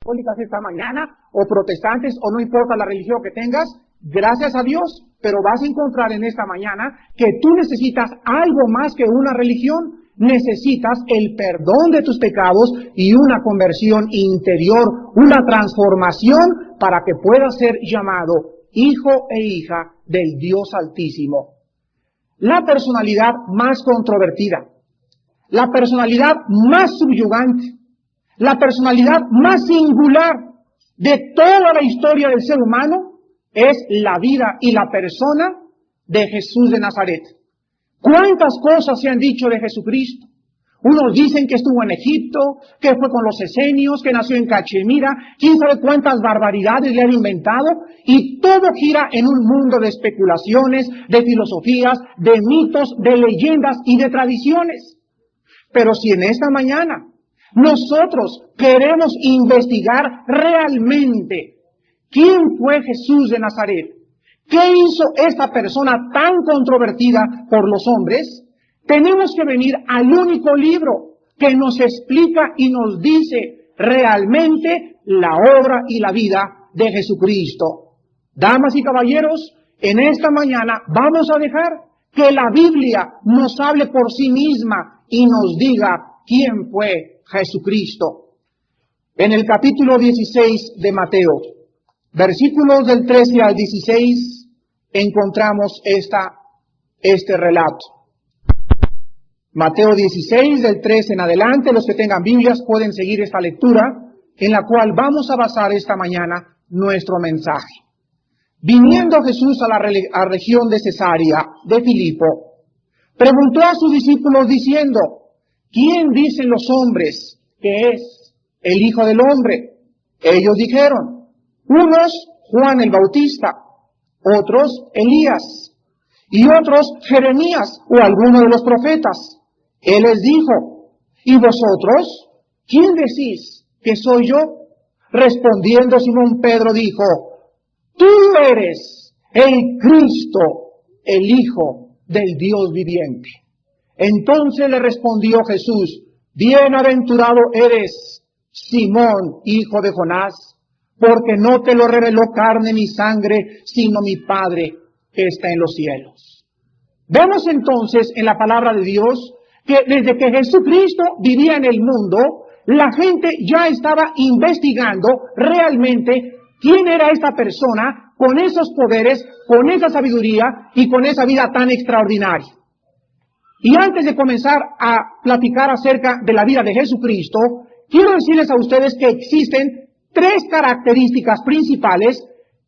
católicas esta mañana, o protestantes, o no importa la religión que tengas, gracias a Dios, pero vas a encontrar en esta mañana que tú necesitas algo más que una religión. Necesitas el perdón de tus pecados y una conversión interior, una transformación para que puedas ser llamado hijo e hija del Dios Altísimo. La personalidad más controvertida, la personalidad más subyugante, la personalidad más singular de toda la historia del ser humano es la vida y la persona de Jesús de Nazaret. ¿Cuántas cosas se han dicho de Jesucristo? Unos dicen que estuvo en Egipto, que fue con los esenios, que nació en Cachemira, quién sabe cuántas barbaridades le han inventado, y todo gira en un mundo de especulaciones, de filosofías, de mitos, de leyendas y de tradiciones. Pero si en esta mañana nosotros queremos investigar realmente quién fue Jesús de Nazaret, ¿qué hizo esta persona tan controvertida por los hombres? Tenemos que venir al único libro que nos explica y nos dice realmente la obra y la vida de Jesucristo. Damas y caballeros, en esta mañana vamos a dejar que la Biblia nos hable por sí misma y nos diga quién fue Jesucristo. En el capítulo 16 de Mateo, versículos del 13 al 16, encontramos este relato. Mateo 16, del 13 en adelante, los que tengan Biblias pueden seguir esta lectura, en la cual vamos a basar esta mañana nuestro mensaje. Viniendo Jesús a la región de Cesarea de Filipo, preguntó a sus discípulos diciendo, ¿quién dicen los hombres que es el Hijo del Hombre? Ellos dijeron, unos Juan el Bautista, otros Elías, y otros Jeremías o alguno de los profetas. Él les dijo, ¿y vosotros? ¿Quién decís que soy yo? Respondiendo Simón Pedro dijo, tú eres el Cristo, el Hijo del Dios viviente. Entonces le respondió Jesús, bienaventurado eres, Simón, hijo de Jonás, porque no te lo reveló carne ni sangre, sino mi Padre que está en los cielos. Vemos entonces en la palabra de Dios que desde que Jesucristo vivía en el mundo, la gente ya estaba investigando realmente quién era esta persona con esos poderes, con esa sabiduría y con esa vida tan extraordinaria. Y antes de comenzar a platicar acerca de la vida de Jesucristo, quiero decirles a ustedes que existen tres características principales,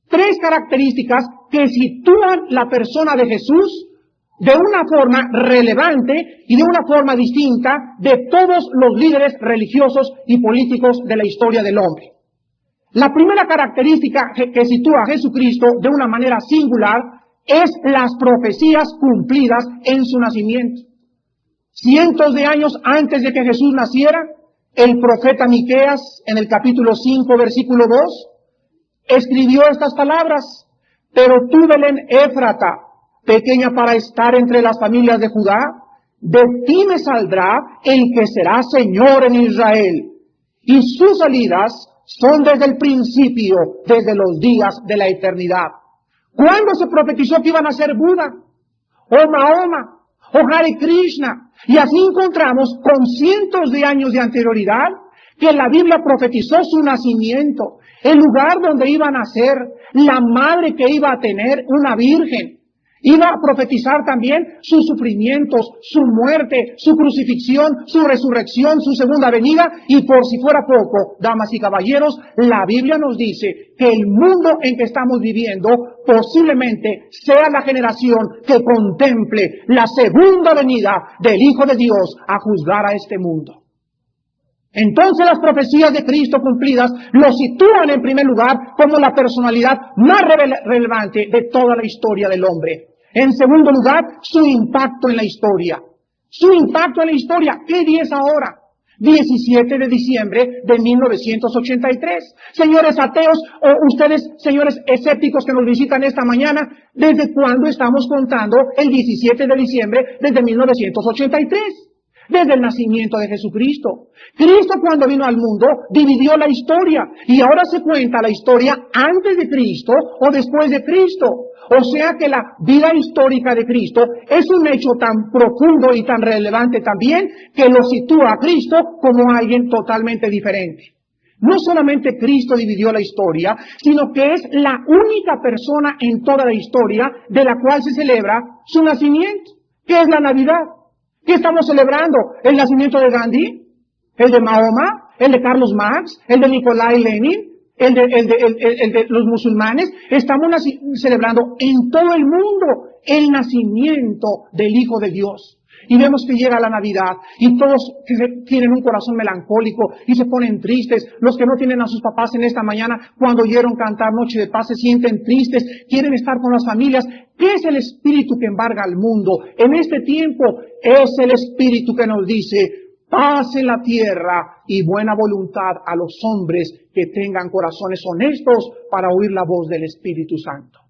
tres características que sitúan la persona de Jesús de una forma relevante y de una forma distinta de todos los líderes religiosos y políticos de la historia del hombre. La primera característica que sitúa a Jesucristo de una manera singular es las profecías cumplidas en su nacimiento. Cientos de años antes de que Jesús naciera, el profeta Miqueas, en el capítulo 5, versículo 2, escribió estas palabras, pero tú, Belén Éfrata, pequeña para estar entre las familias de Judá, de ti me saldrá el que será Señor en Israel, y sus salidas son desde el principio, desde los días de la eternidad. ¿Cuándo se profetizó que iban a ser Buda, o Mahoma, o Hare Krishna? Y así encontramos con cientos de años de anterioridad que la Biblia profetizó su nacimiento, el lugar donde iba a nacer, la madre que iba a tener, una virgen. Iba a profetizar también sus sufrimientos, su muerte, su crucifixión, su resurrección, su segunda venida. Y por si fuera poco, damas y caballeros, la Biblia nos dice que el mundo en que estamos viviendo posiblemente sea la generación que contemple la segunda venida del Hijo de Dios a juzgar a este mundo. Entonces las profecías de Cristo cumplidas lo sitúan en primer lugar como la personalidad más relevante de toda la historia del hombre. En segundo lugar, su impacto en la historia. Su impacto en la historia. ¿Qué día es ahora? 17 de diciembre de 1983. Señores ateos, o ustedes, señores escépticos que nos visitan esta mañana, ¿desde cuándo estamos contando el 17 de diciembre desde 1983? desde el nacimiento de Jesucristo. Cristo, cuando vino al mundo, dividió la historia y ahora se cuenta la historia antes de Cristo o después de Cristo. O sea que la vida histórica de Cristo es un hecho tan profundo y tan relevante también que lo sitúa a Cristo como alguien totalmente diferente. No solamente Cristo dividió la historia, sino que es la única persona en toda la historia de la cual se celebra su nacimiento, que es la Navidad. ¿Qué estamos celebrando? ¿El nacimiento de Gandhi? ¿El de Mahoma? ¿El de Carlos Marx? ¿El de Nikolai Lenin? ¿El de los musulmanes? Estamos celebrando en todo el mundo el nacimiento del Hijo de Dios. Y vemos que llega la Navidad y todos tienen un corazón melancólico y se ponen tristes. Los que no tienen a sus papás en esta mañana, cuando oyeron cantar Noche de Paz, se sienten tristes, quieren estar con las familias. ¿Qué es el espíritu que embarga al mundo? En este tiempo es el espíritu que nos dice: paz en la tierra y buena voluntad a los hombres que tengan corazones honestos para oír la voz del Espíritu Santo.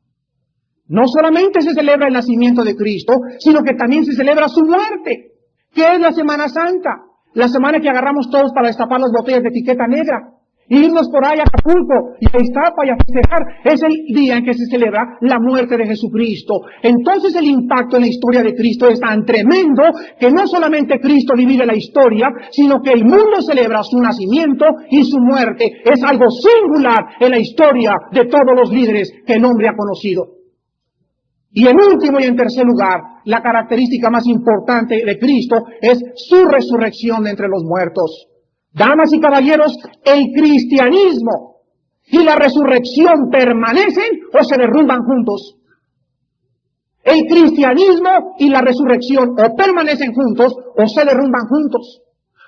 No solamente se celebra el nacimiento de Cristo, sino que también se celebra su muerte, que es la Semana Santa, la semana que agarramos todos para destapar las botellas de etiqueta negra, y irnos por ahí a Acapulco y a Iztapa y a festejar. Es el día en que se celebra la muerte de Jesucristo. Entonces el impacto en la historia de Cristo es tan tremendo que no solamente Cristo divide la historia, sino que el mundo celebra su nacimiento y su muerte. Es algo singular en la historia de todos los líderes que el hombre ha conocido. Y en último y en tercer lugar, la característica más importante de Cristo es su resurrección de entre los muertos. Damas y caballeros, el cristianismo y la resurrección permanecen o se derrumban juntos. El cristianismo y la resurrección o permanecen juntos o se derrumban juntos.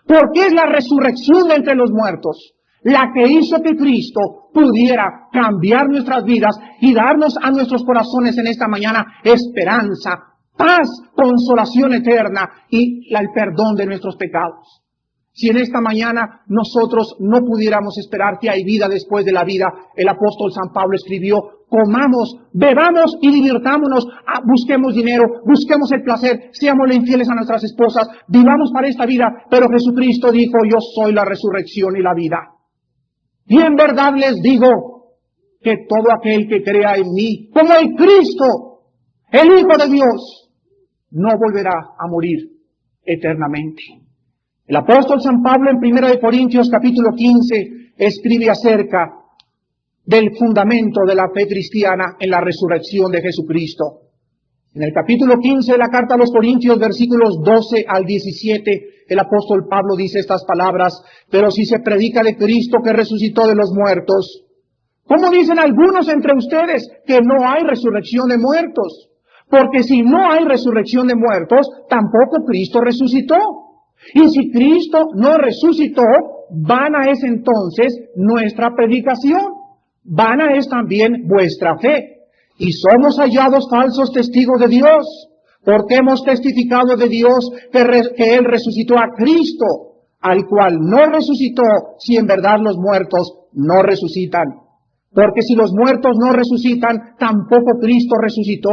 Porque es la resurrección de entre los muertos la que hizo que Cristo pudiera cambiar nuestras vidas y darnos a nuestros corazones en esta mañana esperanza, paz, consolación eterna y el perdón de nuestros pecados. Si en esta mañana nosotros no pudiéramos esperar que hay vida después de la vida, el apóstol San Pablo escribió: comamos, bebamos y divirtámonos, busquemos dinero, busquemos el placer, seamos infieles a nuestras esposas, vivamos para esta vida. Pero Jesucristo dijo: yo soy la resurrección y la vida. Y en verdad les digo que todo aquel que crea en mí, como el Cristo, el Hijo de Dios, no volverá a morir eternamente. El apóstol San Pablo en 1 Corintios capítulo 15 escribe acerca del fundamento de la fe cristiana en la resurrección de Jesucristo. En el capítulo 15 de la carta a los Corintios, versículos 12 al 17, el apóstol Pablo dice estas palabras: pero si se predica de Cristo que resucitó de los muertos, ¿cómo dicen algunos entre ustedes que no hay resurrección de muertos? Porque si no hay resurrección de muertos, tampoco Cristo resucitó. Y si Cristo no resucitó, vana es entonces nuestra predicación, vana es también vuestra fe. Y somos hallados falsos testigos de Dios, porque hemos testificado de Dios que Él resucitó a Cristo, al cual no resucitó, si en verdad los muertos no resucitan. Porque si los muertos no resucitan, tampoco Cristo resucitó.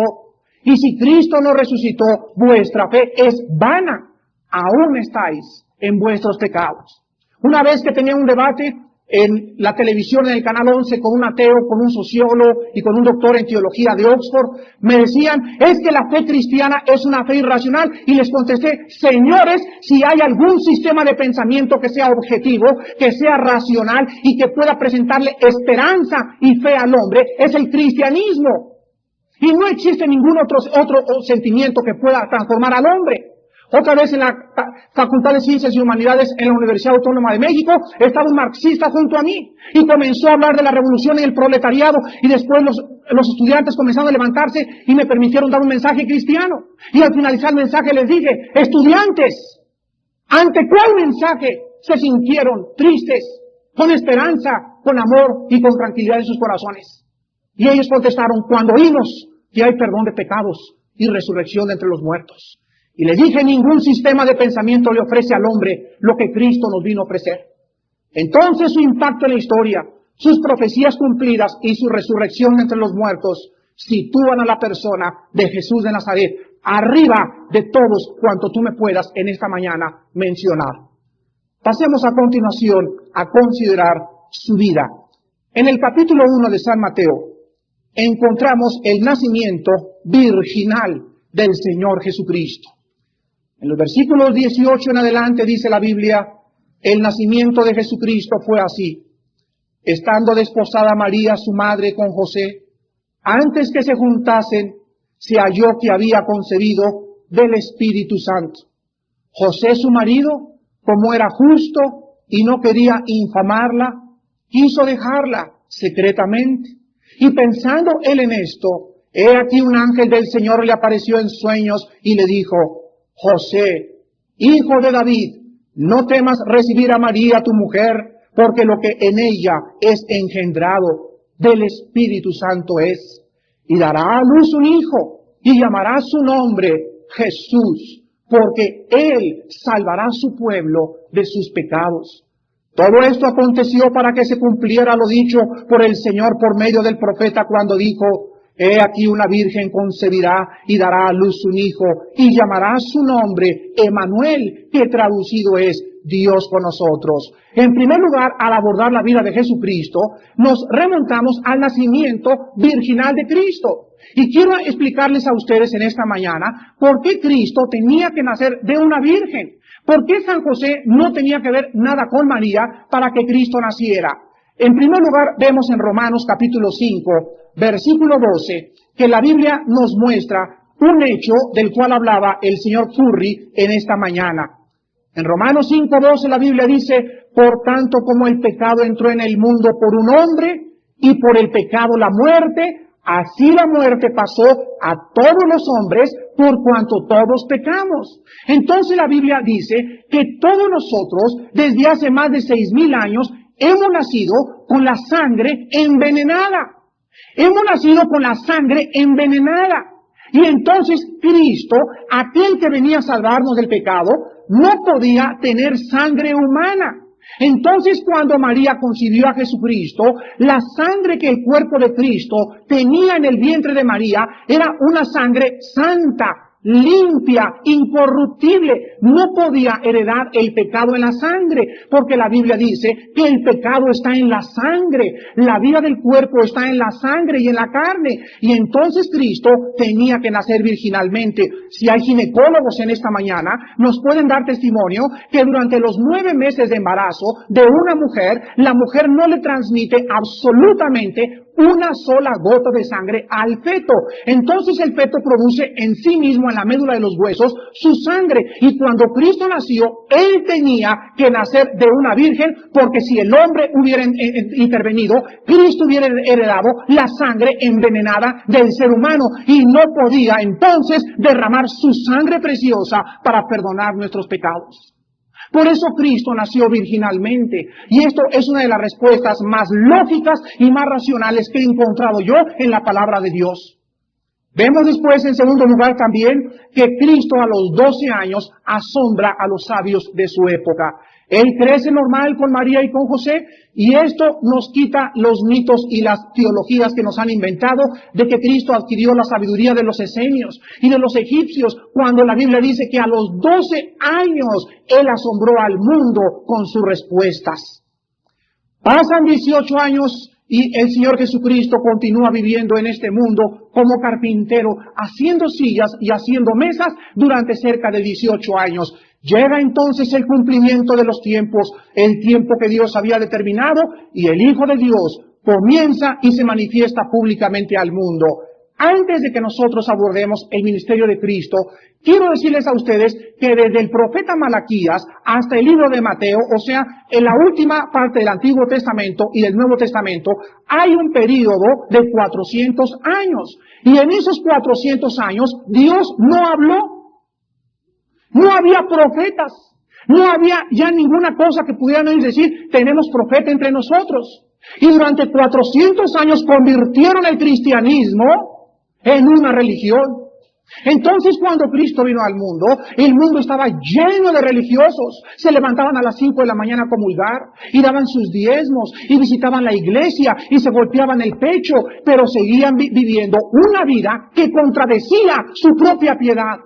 Y si Cristo no resucitó, vuestra fe es vana. Aún estáis en vuestros pecados. Una vez que tenía un debate en la televisión, en el canal 11, con un ateo, con un sociólogo y con un doctor en teología de Oxford, me decían: es que la fe cristiana es una fe irracional. Y les contesté: señores, si hay algún sistema de pensamiento que sea objetivo, que sea racional y que pueda presentarle esperanza y fe al hombre, es el cristianismo. Y no existe ningún otro sentimiento que pueda transformar al hombre. Otra vez en la Facultad de Ciencias y Humanidades en la Universidad Autónoma de México estaba un marxista junto a mí y comenzó a hablar de la revolución y el proletariado, y después los estudiantes comenzaron a levantarse y me permitieron dar un mensaje cristiano. Y al finalizar el mensaje les dije: estudiantes, ¿ante cuál mensaje se sintieron tristes, con esperanza, con amor y con tranquilidad en sus corazones? Y ellos contestaron: cuando oímos que hay perdón de pecados y resurrección de entre los muertos. Y les dije: ningún sistema de pensamiento le ofrece al hombre lo que Cristo nos vino a ofrecer. Entonces su impacto en la historia, sus profecías cumplidas y su resurrección entre los muertos sitúan a la persona de Jesús de Nazaret arriba de todos cuanto tú me puedas en esta mañana mencionar. Pasemos a continuación a considerar su vida. En el capítulo 1 de San Mateo encontramos el nacimiento virginal del Señor Jesucristo. En los versículos 18 en adelante dice la Biblia, el nacimiento de Jesucristo fue así. Estando desposada María, su madre, con José, antes que se juntasen, se halló que había concebido del Espíritu Santo. José, su marido, como era justo y no quería infamarla, quiso dejarla secretamente. Y pensando él en esto, he aquí un ángel del Señor le apareció en sueños y le dijo, José, hijo de David, no temas recibir a María tu mujer, porque lo que en ella es engendrado del Espíritu Santo es. Y dará a luz un hijo, y llamará su nombre Jesús, porque él salvará a su pueblo de sus pecados. Todo esto aconteció para que se cumpliera lo dicho por el Señor por medio del profeta cuando dijo, he aquí una virgen concebirá y dará a luz un hijo, y llamará su nombre Emmanuel, que traducido es Dios con nosotros. En primer lugar, al abordar la vida de Jesucristo, nos remontamos al nacimiento virginal de Cristo. Y quiero explicarles a ustedes en esta mañana por qué Cristo tenía que nacer de una virgen. ¿Por qué San José no tenía que ver nada con María para que Cristo naciera? En primer lugar, vemos en Romanos capítulo 5, versículo 12, que la Biblia nos muestra un hecho del cual hablaba el señor Curry en esta mañana. En Romanos 5:12 la Biblia dice, por tanto como el pecado entró en el mundo por un hombre, y por el pecado la muerte, así la muerte pasó a todos los hombres por cuanto todos pecamos. Entonces la Biblia dice que todos nosotros, desde hace más de 6,000 años, hemos nacido con la sangre envenenada. Hemos nacido con la sangre envenenada. Y entonces Cristo, aquel que venía a salvarnos del pecado, no podía tener sangre humana. Entonces cuando María concibió a Jesucristo, la sangre que el cuerpo de Cristo tenía en el vientre de María era una sangre santa, limpia, incorruptible. No podía heredar el pecado en la sangre, porque la Biblia dice que el pecado está en la sangre, la vida del cuerpo está en la sangre y en la carne, y entonces Cristo tenía que nacer virginalmente. Si hay ginecólogos en esta mañana, nos pueden dar testimonio que durante los 9 meses de embarazo de una mujer, la mujer no le transmite absolutamente una sola gota de sangre al feto. Entonces el feto produce en sí mismo, en la médula de los huesos, su sangre. Y cuando Cristo nació, él tenía que nacer de una virgen, porque si el hombre hubiera intervenido, Cristo hubiera heredado la sangre envenenada del ser humano, y no podía entonces derramar su sangre preciosa para perdonar nuestros pecados. Por eso Cristo nació virginalmente, y esto es una de las respuestas más lógicas y más racionales que he encontrado yo en la palabra de Dios. Vemos después, en segundo lugar, también que Cristo a los 12 años asombra a los sabios de su época. Él crece normal con María y con José, y esto nos quita los mitos y las teologías que nos han inventado de que Cristo adquirió la sabiduría de los esenios y de los egipcios, cuando la Biblia dice que a los 12 años Él asombró al mundo con sus respuestas. Pasan 18 años y el Señor Jesucristo continúa viviendo en este mundo como carpintero, haciendo sillas y haciendo mesas durante cerca de 18 años. Llega entonces el cumplimiento de los tiempos, el tiempo que Dios había determinado, y el Hijo de Dios comienza y se manifiesta públicamente al mundo. Antes de que nosotros abordemos el ministerio de Cristo, quiero decirles a ustedes que desde el profeta Malaquías hasta el libro de Mateo, o sea, en la última parte del Antiguo Testamento y del Nuevo Testamento, hay un período de 400 años. Y en esos 400 años, Dios no habló. No había profetas. No había ya ninguna cosa que pudieran ellos decir, tenemos profeta entre nosotros. Y durante 400 años convirtieron el cristianismo en una religión. Entonces, cuando Cristo vino al mundo, el mundo estaba lleno de religiosos. Se levantaban a las 5 de la mañana a comulgar y daban sus diezmos y visitaban la iglesia y se golpeaban el pecho, pero seguían viviendo una vida que contradecía su propia piedad.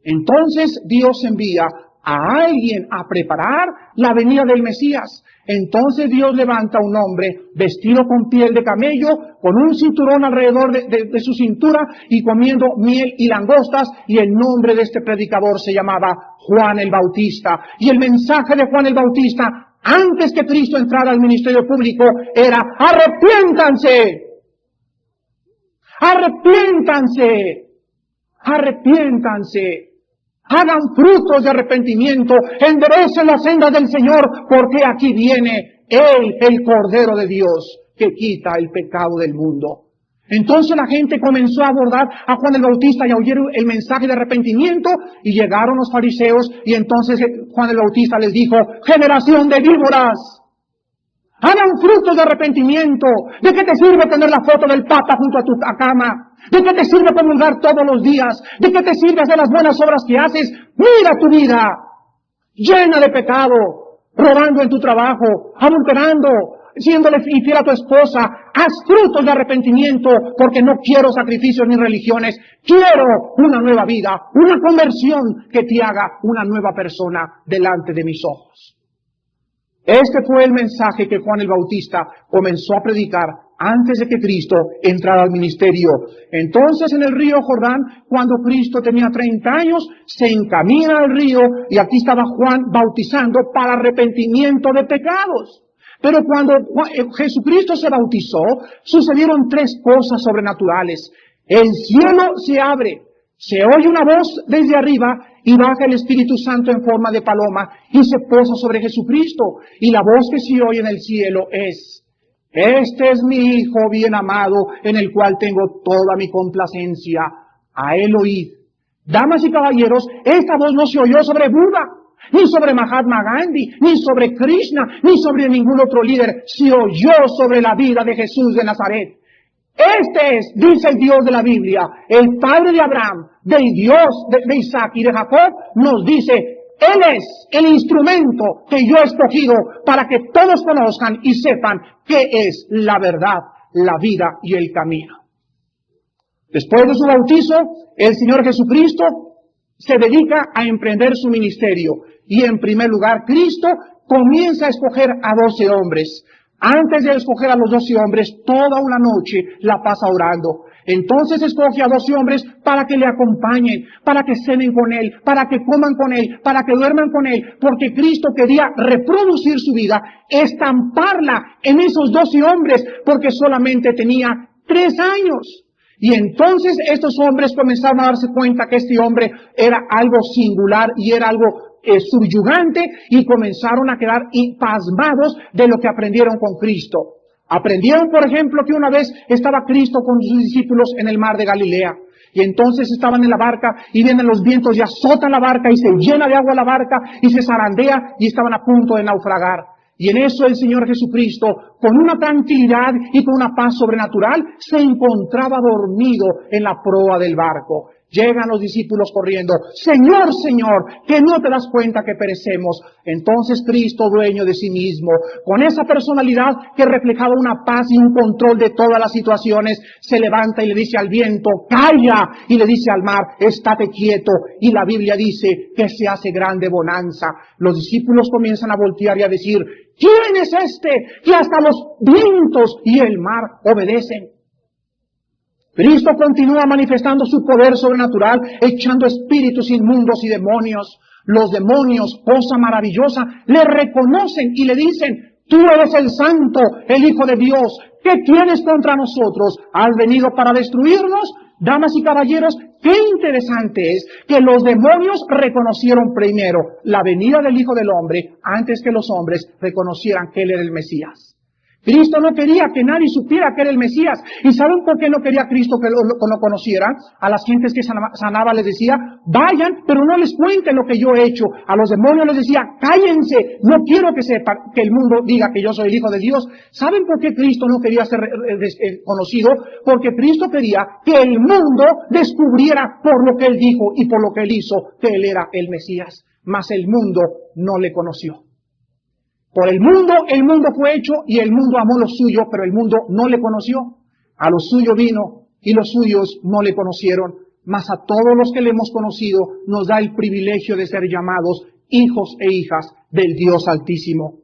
Entonces Dios envía a alguien a preparar la venida del Mesías. Entonces Dios levanta a un hombre vestido con piel de camello, con un cinturón alrededor de su cintura y comiendo miel y langostas, y el nombre de este predicador se llamaba Juan el Bautista. Y el mensaje de Juan el Bautista, antes que Cristo entrara al ministerio público, era: arrepiéntanse, arrepiéntanse, arrepiéntanse. Hagan frutos de arrepentimiento, enderecen la senda del Señor, porque aquí viene Él, el Cordero de Dios, que quita el pecado del mundo. Entonces la gente comenzó a abordar a Juan el Bautista y a oír el mensaje de arrepentimiento, y llegaron los fariseos, y entonces Juan el Bautista les dijo: generación de víboras, hagan frutos de arrepentimiento. ¿De qué te sirve tener la foto del Papa junto a tu cama? ¿De qué te sirve comulgar todos los días? ¿De qué te sirve hacer las buenas obras que haces? Mira tu vida, llena de pecado, robando en tu trabajo, adulterando, siéndole infiel a tu esposa. Haz frutos de arrepentimiento, porque no quiero sacrificios ni religiones. Quiero una nueva vida, una conversión que te haga una nueva persona delante de mis ojos. Este fue el mensaje que Juan el Bautista comenzó a predicar antes de que Cristo entrara al ministerio. Entonces, en el río Jordán, cuando Cristo tenía 30 años, se encamina al río, y aquí estaba Juan bautizando para arrepentimiento de pecados. Pero cuando Jesucristo se bautizó, sucedieron 3 cosas sobrenaturales. El cielo se abre, se oye una voz desde arriba, y baja el Espíritu Santo en forma de paloma y se posa sobre Jesucristo. Y la voz que se oye en el cielo es: este es mi Hijo bien amado, en el cual tengo toda mi complacencia. A él oíd. Damas y caballeros, esta voz no se oyó sobre Buda, ni sobre Mahatma Gandhi, ni sobre Krishna, ni sobre ningún otro líder. Se oyó sobre la vida de Jesús de Nazaret. Este es, dice el Dios de la Biblia, el Padre de Abraham, del Dios de Isaac y de Jacob. Nos dice: Él es el instrumento que yo he escogido para que todos conozcan y sepan qué es la verdad, la vida y el camino. Después de su bautizo, el Señor Jesucristo se dedica a emprender su ministerio. Y en primer lugar, Cristo comienza a escoger a 12 hombres. Antes de escoger a los 12 hombres, toda una noche la pasa orando. Entonces escoge a 12 hombres para que le acompañen, para que cenen con Él, para que coman con Él, para que duerman con Él, porque Cristo quería reproducir su vida, estamparla en esos 12 hombres, porque solamente tenía 3 años. Y entonces estos hombres comenzaron a darse cuenta que este hombre era algo singular y era algo subyugante, y comenzaron a quedar pasmados de lo que aprendieron con Cristo. Aprendieron, por ejemplo, que una vez estaba Cristo con sus discípulos en el mar de Galilea, y entonces estaban en la barca y vienen los vientos y azotan la barca y se llena de agua la barca y se zarandea y estaban a punto de naufragar. Y en eso el Señor Jesucristo, con una tranquilidad y con una paz sobrenatural, se encontraba dormido en la proa del barco. Llegan los discípulos corriendo: Señor, Señor, que no te das cuenta que perecemos. Entonces Cristo, dueño de sí mismo, con esa personalidad que reflejaba una paz y un control de todas las situaciones, se levanta y le dice al viento: calla, y le dice al mar: estate quieto. Y la Biblia dice que se hace grande bonanza. Los discípulos comienzan a voltear y a decir: ¿quién es este que hasta los vientos y el mar obedecen? Cristo continúa manifestando su poder sobrenatural, echando espíritus inmundos y demonios. Los demonios, cosa maravillosa, le reconocen y le dicen: tú eres el Santo, el Hijo de Dios. ¿Qué tienes contra nosotros? ¿Has venido para destruirnos? Damas y caballeros, qué interesante es que los demonios reconocieron primero la venida del Hijo del Hombre antes que los hombres reconocieran que Él era el Mesías. Cristo no quería que nadie supiera que era el Mesías. ¿Y saben por qué no quería Cristo que lo conociera? A las gentes que sanaba les decía, vayan, pero no les cuenten lo que yo he hecho. A los demonios les decía, cállense, no quiero que sepan, que el mundo diga que yo soy el Hijo de Dios. ¿Saben por qué Cristo no quería ser conocido? Porque Cristo quería que el mundo descubriera por lo que Él dijo y por lo que Él hizo que Él era el Mesías. Mas el mundo no le conoció. Por el mundo fue hecho y el mundo amó lo suyo, pero el mundo no le conoció. A lo suyo vino y los suyos no le conocieron. Mas a todos los que le hemos conocido nos da el privilegio de ser llamados hijos e hijas del Dios Altísimo.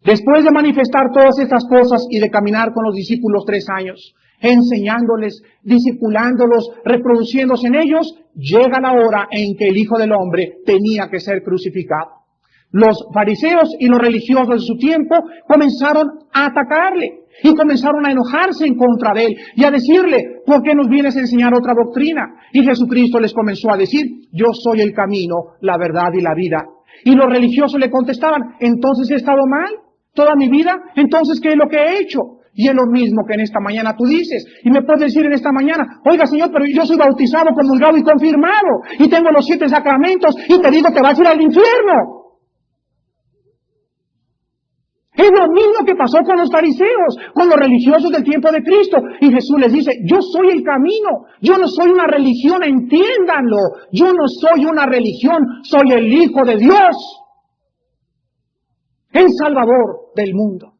Después de manifestar todas estas cosas y de caminar con los discípulos 3 años, enseñándoles, discipulándolos, reproduciéndose en ellos, llega la hora en que el Hijo del Hombre tenía que ser crucificado. Los fariseos y los religiosos de su tiempo comenzaron a atacarle y comenzaron a enojarse en contra de él y a decirle, ¿por qué nos vienes a enseñar otra doctrina? Y Jesucristo les comenzó a decir, yo soy el camino, la verdad y la vida. Y los religiosos le contestaban, ¿entonces he estado mal toda mi vida? ¿Entonces qué es lo que he hecho? Y es lo mismo que en esta mañana tú dices. Y me puedes decir en esta mañana, oiga Señor, pero yo soy bautizado, comulgado y confirmado. Y tengo los 7 sacramentos y te digo que vas a ir al infierno. Es lo mismo que pasó con los fariseos, con los religiosos del tiempo de Cristo. Y Jesús les dice, yo soy el camino, yo no soy una religión, entiéndanlo. Yo no soy una religión, soy el Hijo de Dios, el Salvador del mundo.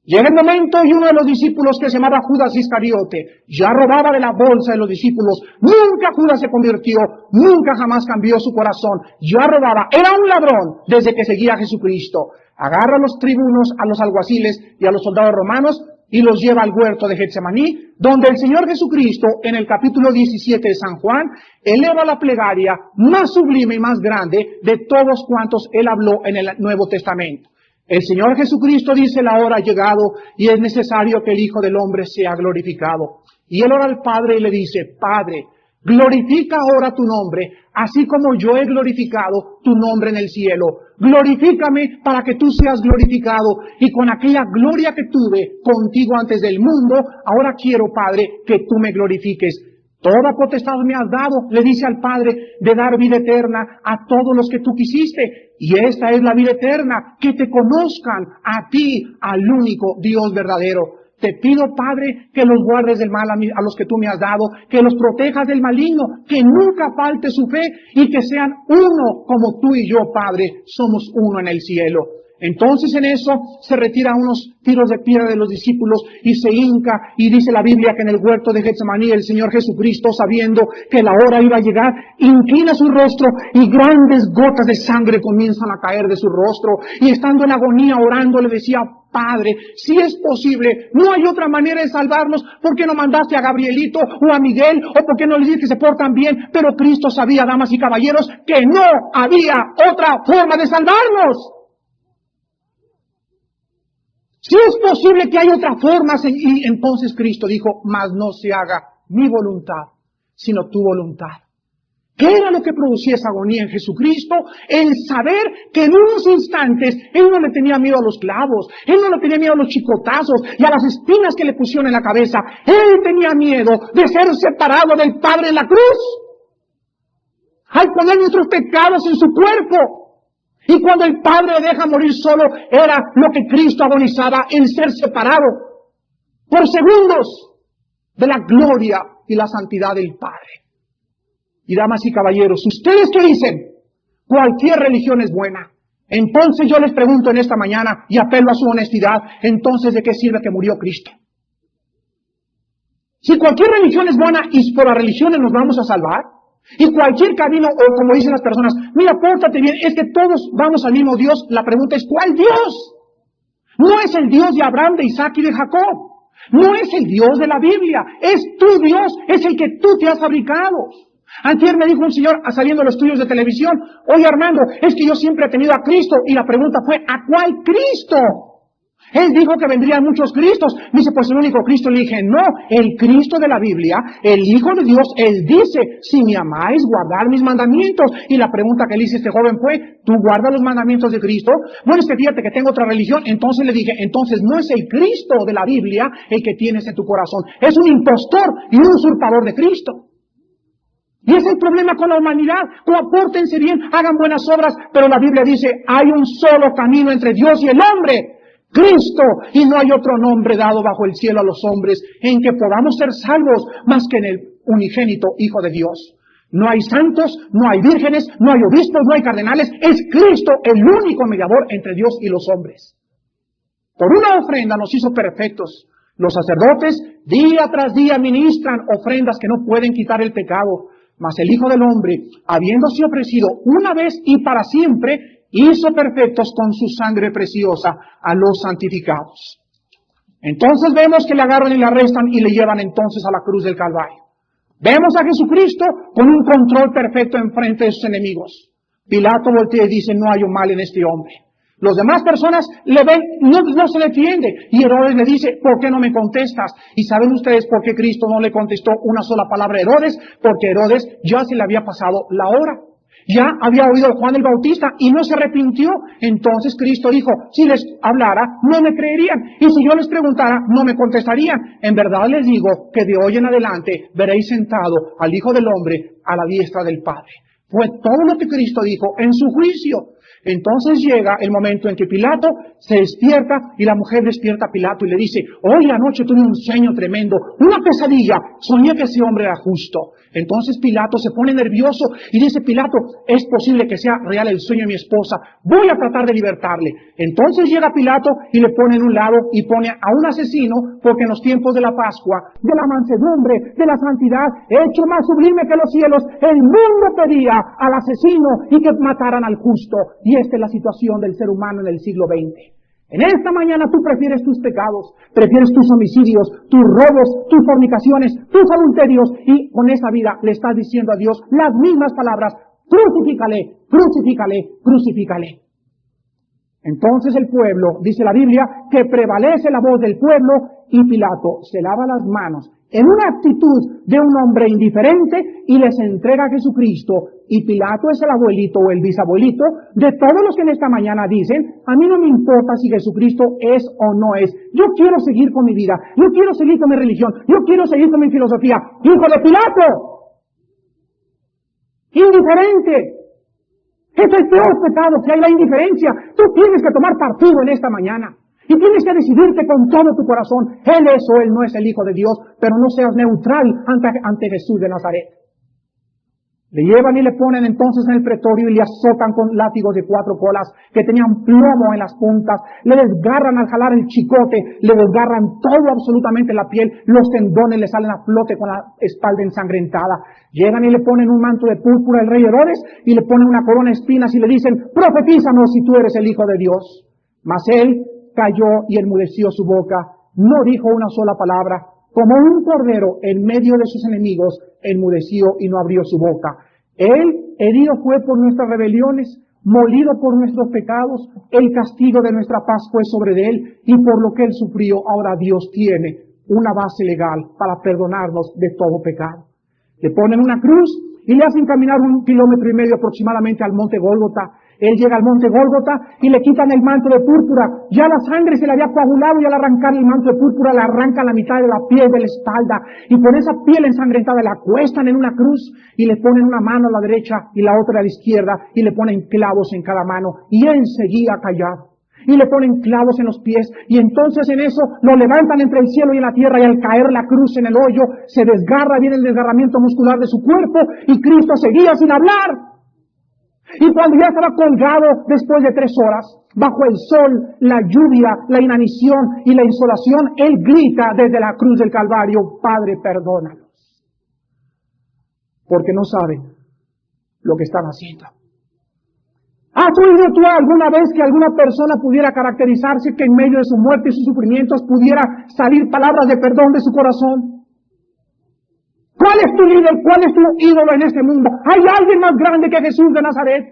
Llega el momento y uno de los discípulos que se llamaba Judas Iscariote ya robaba de la bolsa de los discípulos. Nunca Judas se convirtió, nunca jamás cambió su corazón. Ya robaba, era un ladrón desde que seguía a Jesucristo. Agarra a los tribunos, a los alguaciles y a los soldados romanos y los lleva al huerto de Getsemaní, donde el Señor Jesucristo, en el capítulo 17 de San Juan, eleva la plegaria más sublime y más grande de todos cuantos Él habló en el Nuevo Testamento. El Señor Jesucristo dice, la hora ha llegado y es necesario que el Hijo del Hombre sea glorificado. Y Él ora al Padre y le dice, Padre, glorifica ahora tu nombre, así como yo he glorificado tu nombre en el cielo. Glorifícame para que tú seas glorificado y con aquella gloria que tuve contigo antes del mundo, ahora quiero, Padre, que tú me glorifiques. Toda potestad me has dado, le dice al Padre, de dar vida eterna a todos los que tú quisiste. Y esta es la vida eterna, que te conozcan a ti, al único Dios verdadero. Te pido, Padre, que los guardes del mal a los que tú me has dado, que los protejas del maligno, que nunca falte su fe y que sean uno como tú y yo, Padre, somos uno en el cielo. Entonces en eso se retira unos tiros de piedra de los discípulos y se hinca, y dice la Biblia que en el huerto de Getsemaní el Señor Jesucristo, sabiendo que la hora iba a llegar, inclina su rostro y grandes gotas de sangre comienzan a caer de su rostro, y estando en agonía orando le decía, Padre, si es posible, no hay otra manera de salvarnos, ¿por qué no mandaste a Gabrielito o a Miguel, o por qué no les dices que se portan bien? Pero Cristo sabía, damas y caballeros, que no había otra forma de salvarnos. Si es posible que hay otra forma, y entonces Cristo dijo, mas no se haga mi voluntad, sino tu voluntad. ¿Qué era lo que producía esa agonía en Jesucristo? El saber que en unos instantes Él no le tenía miedo a los clavos, Él no le tenía miedo a los chicotazos y a las espinas que le pusieron en la cabeza. Él tenía miedo de ser separado del Padre en la cruz, al poner nuestros pecados en su cuerpo. Y cuando el Padre le deja morir solo, era lo que Cristo agonizaba, el ser separado por segundos de la gloria y la santidad del Padre. Y damas y caballeros, ¿ustedes qué dicen? Cualquier religión es buena. Entonces yo les pregunto en esta mañana, y apelo a su honestidad, entonces ¿de qué sirve que murió Cristo? Si cualquier religión es buena y por las religiones nos vamos a salvar, y cualquier camino, o como dicen las personas, mira, pórtate bien, es que todos vamos al mismo Dios. La pregunta es, ¿cuál Dios? No es el Dios de Abraham, de Isaac y de Jacob. No es el Dios de la Biblia. Es tu Dios, es el que tú te has fabricado. Antier me dijo un señor, saliendo de los estudios de televisión, oye Armando, es que yo siempre he tenido a Cristo. Y la pregunta fue, ¿a cuál Cristo? Él dijo que vendrían muchos Cristos. Me dice, pues el único Cristo. Le dije, no, el Cristo de la Biblia, el Hijo de Dios, Él dice, si me amáis, guardad mis mandamientos. Y la pregunta que le hice a este joven fue, ¿tú guardas los mandamientos de Cristo? Bueno, es que fíjate que tengo otra religión. Entonces le dije, entonces no es el Cristo de la Biblia el que tienes en tu corazón. Es un impostor y un usurpador de Cristo. Y ese es el problema con la humanidad. Compórtense bien, hagan buenas obras, pero la Biblia dice, hay un solo camino entre Dios y el hombre, Cristo, y no hay otro nombre dado bajo el cielo a los hombres en que podamos ser salvos más que en el unigénito Hijo de Dios. No hay santos, no hay vírgenes, no hay obispos, no hay cardenales. Es Cristo el único mediador entre Dios y los hombres. Por una ofrenda nos hizo perfectos. Los sacerdotes día tras día ministran ofrendas que no pueden quitar el pecado. Mas el Hijo del Hombre, habiéndose ofrecido una vez y para siempre, hizo perfectos con su sangre preciosa a los santificados. Entonces vemos que le agarran y le arrestan y le llevan entonces a la cruz del Calvario. Vemos a Jesucristo con un control perfecto enfrente de sus enemigos. Pilato voltea y dice, no hay un mal en este hombre. Los demás personas le ven, no se defiende. Y Herodes le dice, ¿por qué no me contestas? ¿Y saben ustedes por qué Cristo no le contestó una sola palabra a Herodes? Porque Herodes ya se le había pasado la hora. Ya había oído a Juan el Bautista y no se arrepintió. Entonces Cristo dijo, si les hablara, no me creerían. Y si yo les preguntara, no me contestarían. En verdad les digo que de hoy en adelante veréis sentado al Hijo del Hombre a la diestra del Padre. Fue todo lo que Cristo dijo en su juicio. Entonces llega el momento en que Pilato se despierta y la mujer despierta a Pilato y le dice, hoy anoche tuve un sueño tremendo, una pesadilla, soñé que ese hombre era justo. Entonces Pilato se pone nervioso y dice, Pilato, es posible que sea real el sueño de mi esposa, voy a tratar de libertarle. Entonces llega Pilato y le pone en un lado y pone a un asesino, porque en los tiempos de la Pascua, de la mansedumbre, de la santidad, hecho más sublime que los cielos, el mundo pedía al asesino y que mataran al justo. Y esta es la situación del ser humano en el siglo XX. En esta mañana tú prefieres tus pecados, prefieres tus homicidios, tus robos, tus fornicaciones, tus adulterios, y con esa vida le estás diciendo a Dios las mismas palabras, crucifícale, crucifícale, crucifícale. Entonces el pueblo, dice la Biblia, que prevalece la voz del pueblo, y Pilato se lava las manos en una actitud de un hombre indiferente y les entrega a Jesucristo. Y Pilato es el abuelito o el bisabuelito de todos los que en esta mañana dicen, a mí no me importa si Jesucristo es o no es, yo quiero seguir con mi vida, yo quiero seguir con mi religión, yo quiero seguir con mi filosofía. ¡Hijo de Pilato! Indiferente. Ese es el peor pecado que hay, la indiferencia. Tú tienes que tomar partido en esta mañana. Y tienes que decidirte con todo tu corazón. Él es o él no es el Hijo de Dios, pero no seas neutral ante Jesús de Nazaret. Le llevan y le ponen entonces en el pretorio y le azotan con látigos de 4 colas que tenían plomo en las puntas. Le desgarran al jalar el chicote, le desgarran todo absolutamente la piel, los tendones le salen a flote con la espalda ensangrentada. Llegan y le ponen un manto de púrpura al rey Herodes y le ponen una corona de espinas y le dicen, profetízanos si tú eres el Hijo de Dios. Mas él calló y enmudeció su boca, no dijo una sola palabra. Como un cordero en medio de sus enemigos, enmudeció y no abrió su boca. Él herido fue por nuestras rebeliones, molido por nuestros pecados, el castigo de nuestra paz fue sobre él, y por lo que él sufrió, ahora Dios tiene una base legal para perdonarnos de todo pecado. Le ponen una cruz y le hacen caminar 1,5 kilómetros aproximadamente al monte Gólgota. Él llega al monte Gólgota y le quitan el manto de púrpura. Ya la sangre se le había coagulado y al arrancar el manto de púrpura le arrancan la mitad de la piel de la espalda. Y con esa piel ensangrentada la acuestan en una cruz y le ponen una mano a la derecha y la otra a la izquierda y le ponen clavos en cada mano. Y él seguía callado. Y le ponen clavos en los pies y entonces en eso lo levantan entre el cielo y la tierra y al caer la cruz en el hoyo se desgarra, viene el desgarramiento muscular de su cuerpo y Cristo seguía sin hablar. Y cuando ya estaba colgado después de 3 horas, bajo el sol, la lluvia, la inanición y la insolación, él grita desde la cruz del Calvario, Padre, perdónalos. Porque no saben lo que están haciendo. ¿Has oído tú alguna vez que alguna persona pudiera caracterizarse que en medio de su muerte y sus sufrimientos pudiera salir palabras de perdón de su corazón? ¿Cuál es tu líder? ¿Cuál es tu ídolo en este mundo? ¿Hay alguien más grande que Jesús de Nazaret?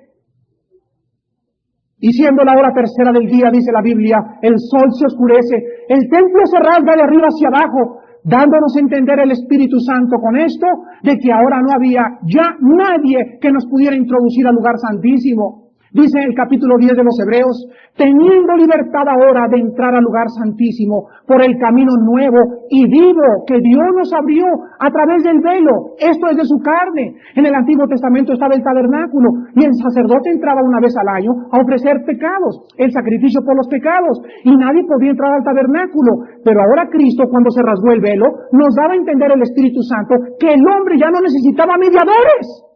Y siendo la hora tercera del día, dice la Biblia, el sol se oscurece, el templo se rasga de arriba hacia abajo, dándonos a entender el Espíritu Santo con esto, de que ahora no había ya nadie que nos pudiera introducir al lugar santísimo. Dice el capítulo 10 de los Hebreos, teniendo libertad ahora de entrar al lugar santísimo por el camino nuevo y vivo que Dios nos abrió a través del velo. Esto es de su carne. En el Antiguo Testamento estaba el tabernáculo y el sacerdote entraba una vez al año a ofrecer pecados, el sacrificio por los pecados, y nadie podía entrar al tabernáculo. Pero ahora Cristo, cuando se rasgó el velo, nos daba a entender el Espíritu Santo que el hombre ya no necesitaba mediadores.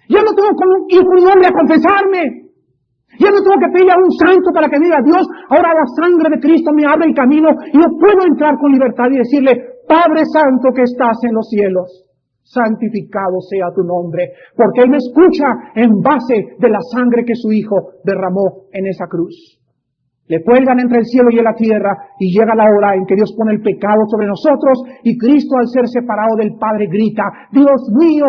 Ya no tengo que ir con un hombre a confesarme. Ya no tengo que pedirle a un santo para que diga a Dios, ahora la sangre de Cristo me abre el camino y yo puedo entrar con libertad y decirle, Padre Santo que estás en los cielos, santificado sea tu nombre, porque Él me escucha en base de la sangre que su Hijo derramó en esa cruz. Le cuelgan entre el cielo y la tierra y llega la hora en que Dios pone el pecado sobre nosotros y Cristo, al ser separado del Padre, grita, Dios mío,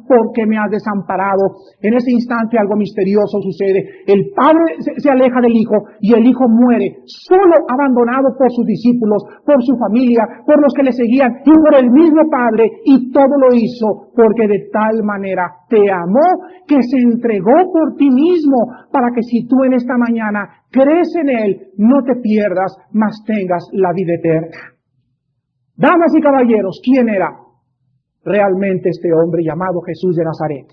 ¿por qué me has desamparado? En ese instante algo misterioso sucede. El Padre se aleja del Hijo y el Hijo muere, solo, abandonado por sus discípulos, por su familia, por los que le seguían y por el mismo Padre, y todo lo hizo porque de tal manera te amó que se entregó por ti mismo, para que si tú en esta mañana crees en Él, no te pierdas, mas tengas la vida eterna. Damas y caballeros, ¿quién era realmente este hombre llamado Jesús de Nazaret?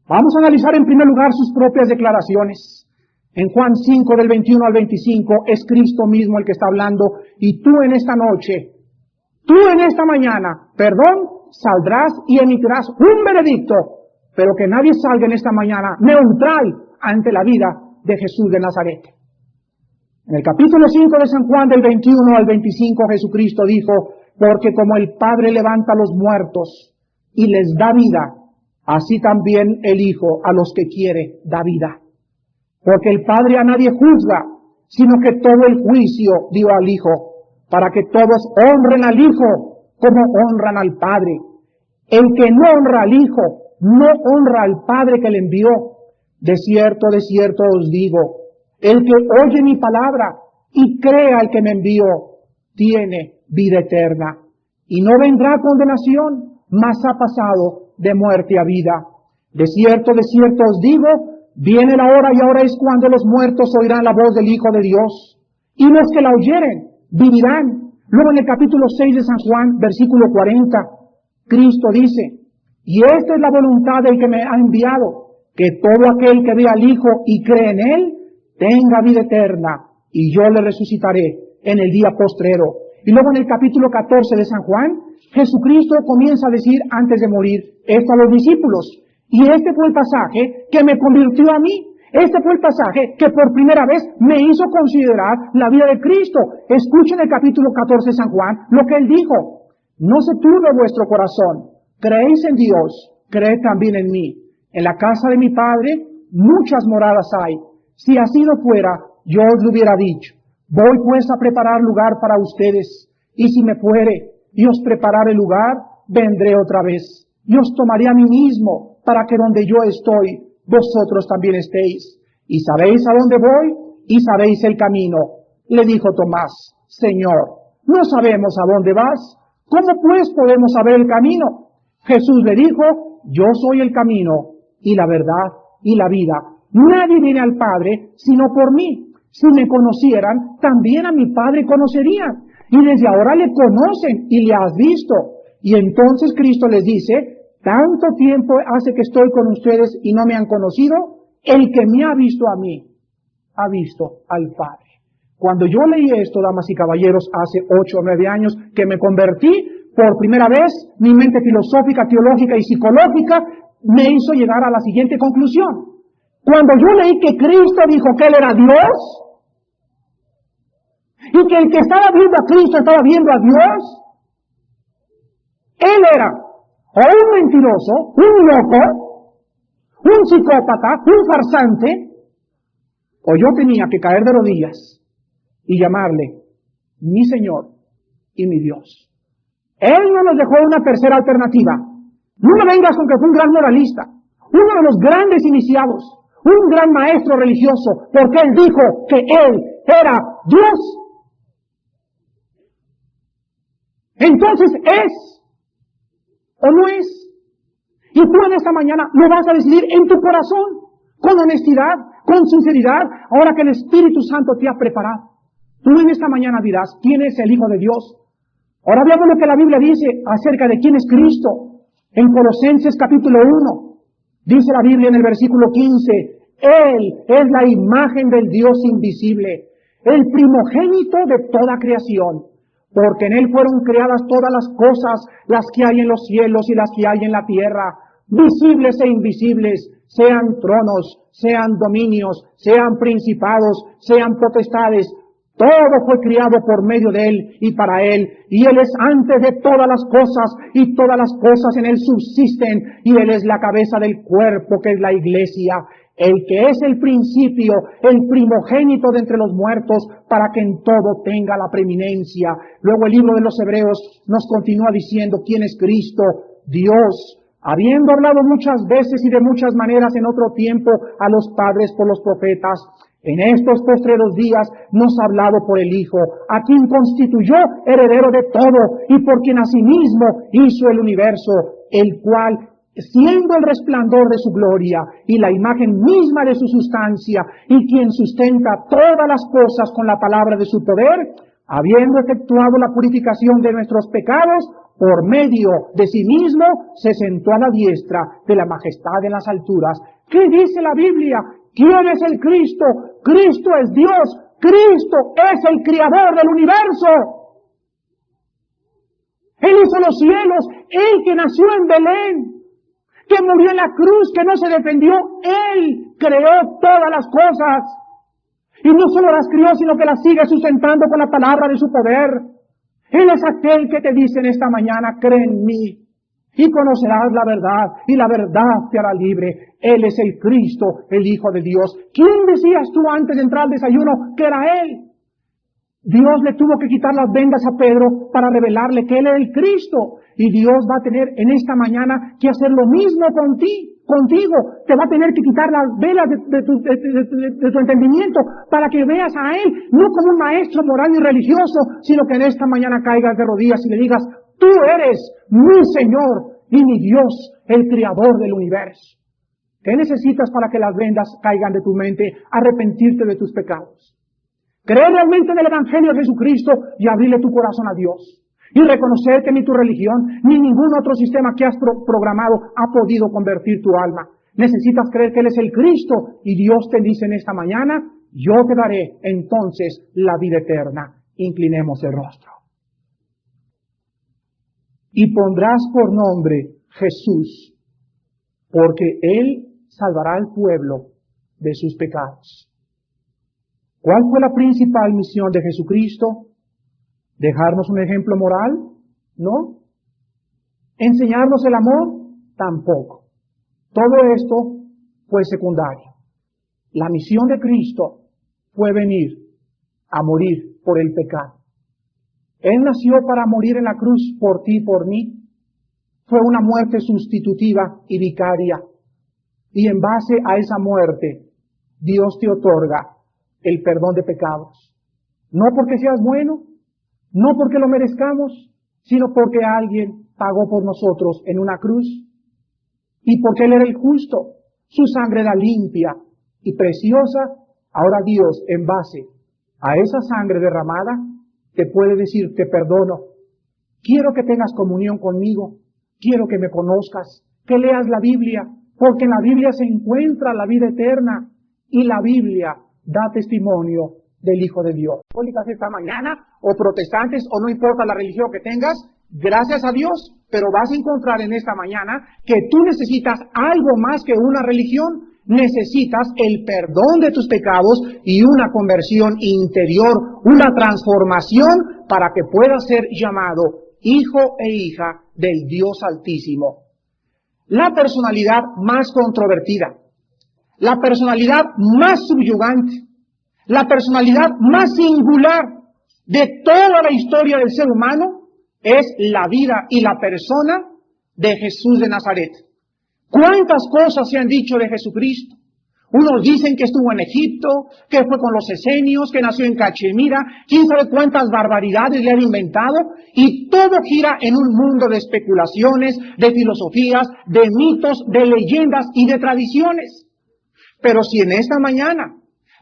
Vamos a analizar en primer lugar sus propias declaraciones. En Juan 5, del 21 al 25, es Cristo mismo el que está hablando, y tú en esta noche, tú en esta mañana, saldrás y emitirás un veredicto, pero que nadie salga en esta mañana neutral ante la vida de Jesús de Nazaret. En el capítulo 5 de San Juan, del 21 al 25, Jesucristo dijo, porque como el Padre levanta a los muertos y les da vida, así también el Hijo a los que quiere da vida. Porque el Padre a nadie juzga, sino que todo el juicio dio al Hijo, para que todos honren al Hijo como honran al Padre. El que no honra al Hijo, no honra al Padre que le envió. De cierto os digo, el que oye mi palabra y cree al que me envió, tiene vida eterna, y no vendrá a condenación, mas ha pasado de muerte a vida. De cierto os digo, viene la hora y ahora es cuando los muertos oirán la voz del Hijo de Dios, y los que la oyeren vivirán. Luego en el capítulo 6 de San Juan, versículo 40, Cristo dice, y esta es la voluntad del que me ha enviado, que todo aquel que vea al Hijo y cree en Él, tenga vida eterna, y yo le resucitaré en el día postrero. Y luego en el capítulo 14 de San Juan, Jesucristo comienza a decir antes de morir esto a los discípulos. Y este fue el pasaje que me convirtió a mí. Este fue el pasaje que por primera vez me hizo considerar la vida de Cristo. Escuchen el capítulo 14 de San Juan lo que Él dijo. No se turbe vuestro corazón. Creéis en Dios, creed también en mí. En la casa de mi Padre muchas moradas hay. Si así no fuera, yo os lo hubiera dicho. Voy pues a preparar lugar para ustedes. Y si me fuere y os preparare lugar, vendré otra vez. Y os tomaré a mí mismo, para que donde yo estoy, vosotros también estéis. Y sabéis a dónde voy, y sabéis el camino. Le dijo Tomás, Señor, no sabemos a dónde vas. ¿Cómo pues podemos saber el camino? Jesús le dijo, yo soy el camino, y la verdad, y la vida. Nadie viene al Padre, sino por mí. Si me conocieran, también a mi Padre conocerían. Y desde ahora le conocen, y le has visto. Y entonces Cristo les dice, tanto tiempo hace que estoy con ustedes y no me han conocido. El que me ha visto a mí, ha visto al Padre. Cuando yo leí esto, damas y caballeros, hace 8 o 9 años que me convertí, por primera vez, mi mente filosófica, teológica y psicológica me hizo llegar a la siguiente conclusión. Cuando yo leí que Cristo dijo que Él era Dios, y que el que estaba viendo a Cristo estaba viendo a Dios, Él era o un mentiroso, un loco, un psicópata, un farsante, o yo tenía que caer de rodillas y llamarle mi Señor y mi Dios. Él no nos dejó una tercera alternativa. No me vengas con que fue un gran moralista, uno de los grandes iniciados, un gran maestro religioso, porque él dijo que él era Dios. Entonces, ¿es o no es? Y tú en esta mañana lo vas a decidir en tu corazón, con honestidad, con sinceridad, ahora que el Espíritu Santo te ha preparado. Tú en esta mañana dirás, ¿quién es el Hijo de Dios? Ahora veamos lo que la Biblia dice acerca de quién es Cristo. En Colosenses capítulo 1, dice la Biblia en el versículo 15, Él es la imagen del Dios invisible, el primogénito de toda creación, porque en Él fueron creadas todas las cosas, las que hay en los cielos y las que hay en la tierra, visibles e invisibles, sean tronos, sean dominios, sean principados, sean potestades. Todo fue criado por medio de Él y para Él, y Él es antes de todas las cosas, y todas las cosas en Él subsisten, y Él es la cabeza del cuerpo, que es la iglesia, el que es el principio, el primogénito de entre los muertos, para que en todo tenga la preeminencia. Luego el libro de los Hebreos nos continúa diciendo quién es Cristo, Dios, habiendo hablado muchas veces y de muchas maneras en otro tiempo a los padres por los profetas, en estos postreros días nos ha hablado por el Hijo, a quien constituyó heredero de todo y por quien asimismo hizo el universo, el cual, siendo el resplandor de su gloria y la imagen misma de su sustancia, y quien sustenta todas las cosas con la palabra de su poder, habiendo efectuado la purificación de nuestros pecados, por medio de sí mismo se sentó a la diestra de la majestad en las alturas. ¿Qué dice la Biblia? ¿Quién es el Cristo? Cristo es Dios. Cristo es el creador del universo. Él hizo los cielos. Él que nació en Belén, que murió en la cruz, que no se defendió. Él creó todas las cosas. Y no solo las crió, sino que las sigue sustentando con la palabra de su poder. Él es aquel que te dice en esta mañana, cree en mí y conocerás la verdad, y la verdad te hará libre. Él es el Cristo, el Hijo de Dios. ¿Quién decías tú antes de entrar al desayuno que era Él? Dios le tuvo que quitar las vendas a Pedro para revelarle que Él era el Cristo. Y Dios va a tener en esta mañana que hacer lo mismo contigo. Te va a tener que quitar las velas de tu entendimiento para que veas a Él, no como un maestro moral y religioso, sino que en esta mañana caigas de rodillas y le digas, tú eres mi Señor y mi Dios, el Creador del universo. ¿Qué necesitas para que las vendas caigan de tu mente? Arrepentirte de tus pecados. Creer realmente en el Evangelio de Jesucristo y abrirle tu corazón a Dios. Y reconocer que ni tu religión, ni ningún otro sistema que has programado ha podido convertir tu alma. Necesitas creer que Él es el Cristo y Dios te dice en esta mañana, yo te daré entonces la vida eterna. Inclinemos el rostro. Y pondrás por nombre Jesús, porque Él salvará al pueblo de sus pecados. ¿Cuál fue la principal misión de Jesucristo? ¿Dejarnos un ejemplo moral? No. ¿Enseñarnos el amor? Tampoco. Todo esto fue secundario. La misión de Cristo fue venir a morir por el pecado. Él nació para morir en la cruz por ti y por mí. Fue una muerte sustitutiva y vicaria. Y en base a esa muerte, Dios te otorga el perdón de pecados. No porque seas bueno, no porque lo merezcamos, sino porque alguien pagó por nosotros en una cruz. Y porque Él era el justo, su sangre era limpia y preciosa. Ahora Dios, en base a esa sangre derramada, te puede decir, te perdono. Quiero que tengas comunión conmigo. Quiero que me conozcas, que leas la Biblia, porque en la Biblia se encuentra la vida eterna. Y la Biblia da testimonio del Hijo de Dios. Católicas esta mañana, o protestantes, o no importa la religión que tengas, gracias a Dios, pero vas a encontrar en esta mañana que tú necesitas algo más que una religión. Necesitas el perdón de tus pecados y una conversión interior, una transformación para que puedas ser llamado hijo e hija del Dios Altísimo. La personalidad más controvertida, la personalidad más subyugante, la personalidad más singular de toda la historia del ser humano es la vida y la persona de Jesús de Nazaret. ¿Cuántas cosas se han dicho de Jesucristo? Unos dicen que estuvo en Egipto, que fue con los esenios, que nació en Cachemira, quién sabe cuántas barbaridades le han inventado, y todo gira en un mundo de especulaciones, de filosofías, de mitos, de leyendas y de tradiciones. Pero si en esta mañana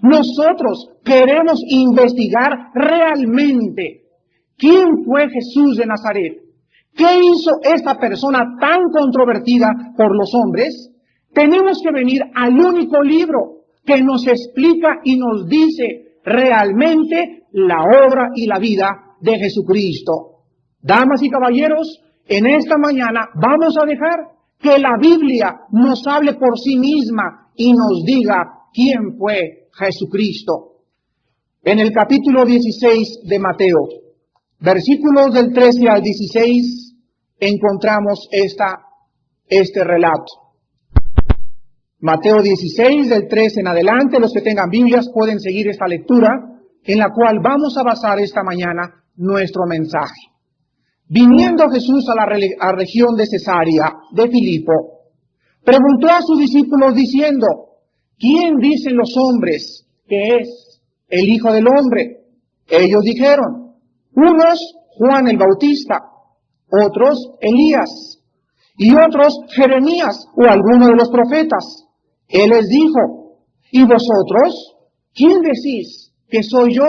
nosotros queremos investigar realmente quién fue Jesús de Nazaret, qué hizo esta persona tan controvertida por los hombres, tenemos que venir al único libro que nos explica y nos dice realmente la obra y la vida de Jesucristo. Damas y caballeros, en esta mañana vamos a dejar que la Biblia nos hable por sí misma y nos diga quién fue Jesucristo. En el capítulo 16 de Mateo, versículos del 13 al 16, encontramos este relato. Mateo 16, del 13 en adelante, los que tengan Biblias pueden seguir esta lectura, en la cual vamos a basar esta mañana nuestro mensaje. Viniendo Jesús a la región de Cesarea de Filipo, preguntó a sus discípulos diciendo, ¿quién dicen los hombres que es el Hijo del Hombre? Ellos dijeron, unos Juan el Bautista, otros Elías, y otros Jeremías o alguno de los profetas. Él les dijo, ¿y vosotros? ¿Quién decís que soy yo?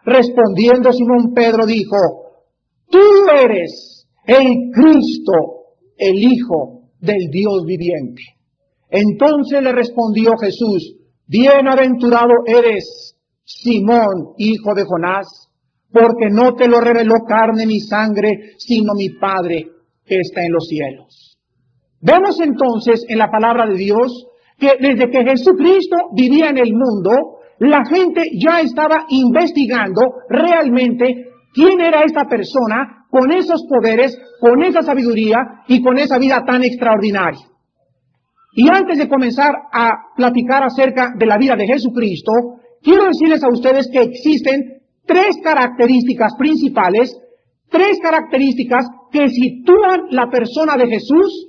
Respondiendo Simón Pedro dijo, tú eres el Cristo, el Hijo del Dios viviente. Entonces le respondió Jesús, bienaventurado eres, Simón, hijo de Jonás, porque no te lo reveló carne ni sangre, sino mi Padre que está en los cielos. Vemos entonces en la palabra de Dios que desde que Jesucristo vivía en el mundo, la gente ya estaba investigando realmente quién era esta persona con esos poderes, con esa sabiduría y con esa vida tan extraordinaria. Y antes de comenzar a platicar acerca de la vida de Jesucristo, quiero decirles a ustedes que existen tres características principales, tres características que sitúan la persona de Jesús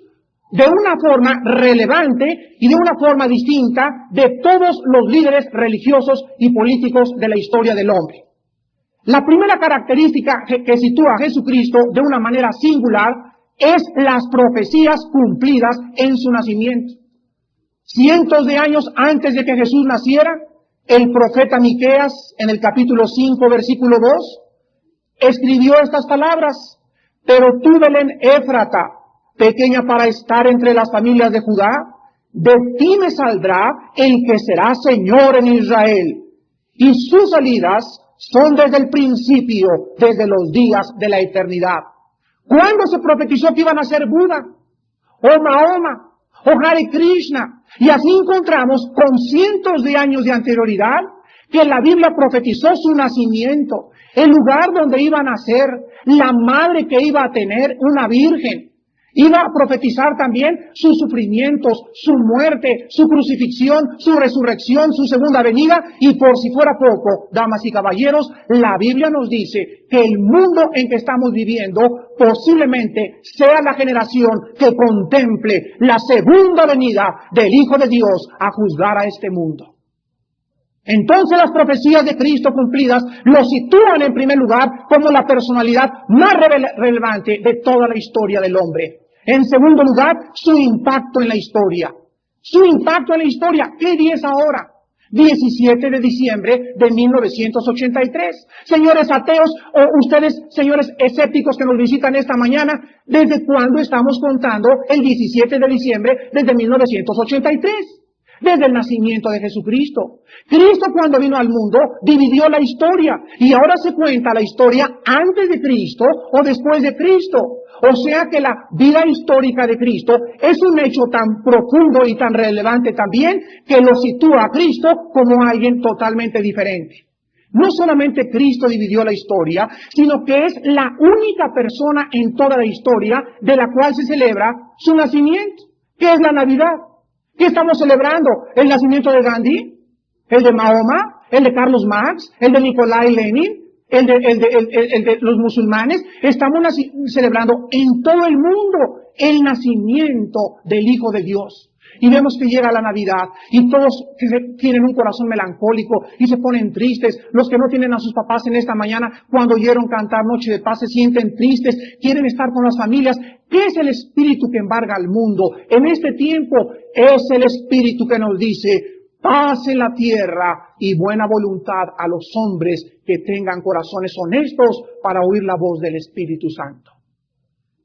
de una forma relevante y de una forma distinta de todos los líderes religiosos y políticos de la historia del hombre. La primera característica que sitúa a Jesucristo de una manera singular es las profecías cumplidas en su nacimiento. Cientos de años antes de que Jesús naciera, el profeta Miqueas, en el capítulo 5, versículo 2, escribió estas palabras, pero tú, Belén Éfrata, pequeña para estar entre las familias de Judá, de ti me saldrá el que será Señor en Israel, y sus salidas son desde el principio, desde los días de la eternidad. ¿Cuándo se profetizó que iban a ser Buda, o Mahoma, o Hare Krishna? Y así encontramos con cientos de años de anterioridad que la Biblia profetizó su nacimiento, el lugar donde iba a nacer, la madre que iba a tener, una virgen. Iba a profetizar también sus sufrimientos, su muerte, su crucifixión, su resurrección, su segunda venida, y por si fuera poco, damas y caballeros, la Biblia nos dice que el mundo en que estamos viviendo posiblemente sea la generación que contemple la segunda venida del Hijo de Dios a juzgar a este mundo. Entonces las profecías de Cristo cumplidas lo sitúan en primer lugar como la personalidad más relevante de toda la historia del hombre. En segundo lugar, su impacto en la historia. Su impacto en la historia. ¿Qué día es ahora? 17 de diciembre de 1983. Señores ateos, o ustedes, señores escépticos que nos visitan esta mañana, ¿desde cuándo estamos contando el 17 de diciembre desde 1983? Desde el nacimiento de Jesucristo. Cristo, cuando vino al mundo, dividió la historia, y ahora se cuenta la historia antes de Cristo o después de Cristo. O sea que la vida histórica de Cristo es un hecho tan profundo y tan relevante también que lo sitúa a Cristo como alguien totalmente diferente. No solamente Cristo dividió la historia, sino que es la única persona en toda la historia de la cual se celebra su nacimiento, que es la Navidad. ¿Qué estamos celebrando? ¿El nacimiento de Gandhi? ¿El de Mahoma? ¿El de Carlos Marx? ¿El de Nikolai Lenin? ¿El de los musulmanes? Estamos celebrando en todo el mundo el nacimiento del Hijo de Dios. Y vemos que llega la Navidad y todos tienen un corazón melancólico y se ponen tristes. Los que no tienen a sus papás en esta mañana, cuando oyeron cantar Noche de Paz, se sienten tristes, quieren estar con las familias. ¿Qué es el espíritu que embarga al mundo? En este tiempo es el espíritu que nos dice: paz en la tierra y buena voluntad a los hombres que tengan corazones honestos para oír la voz del Espíritu Santo.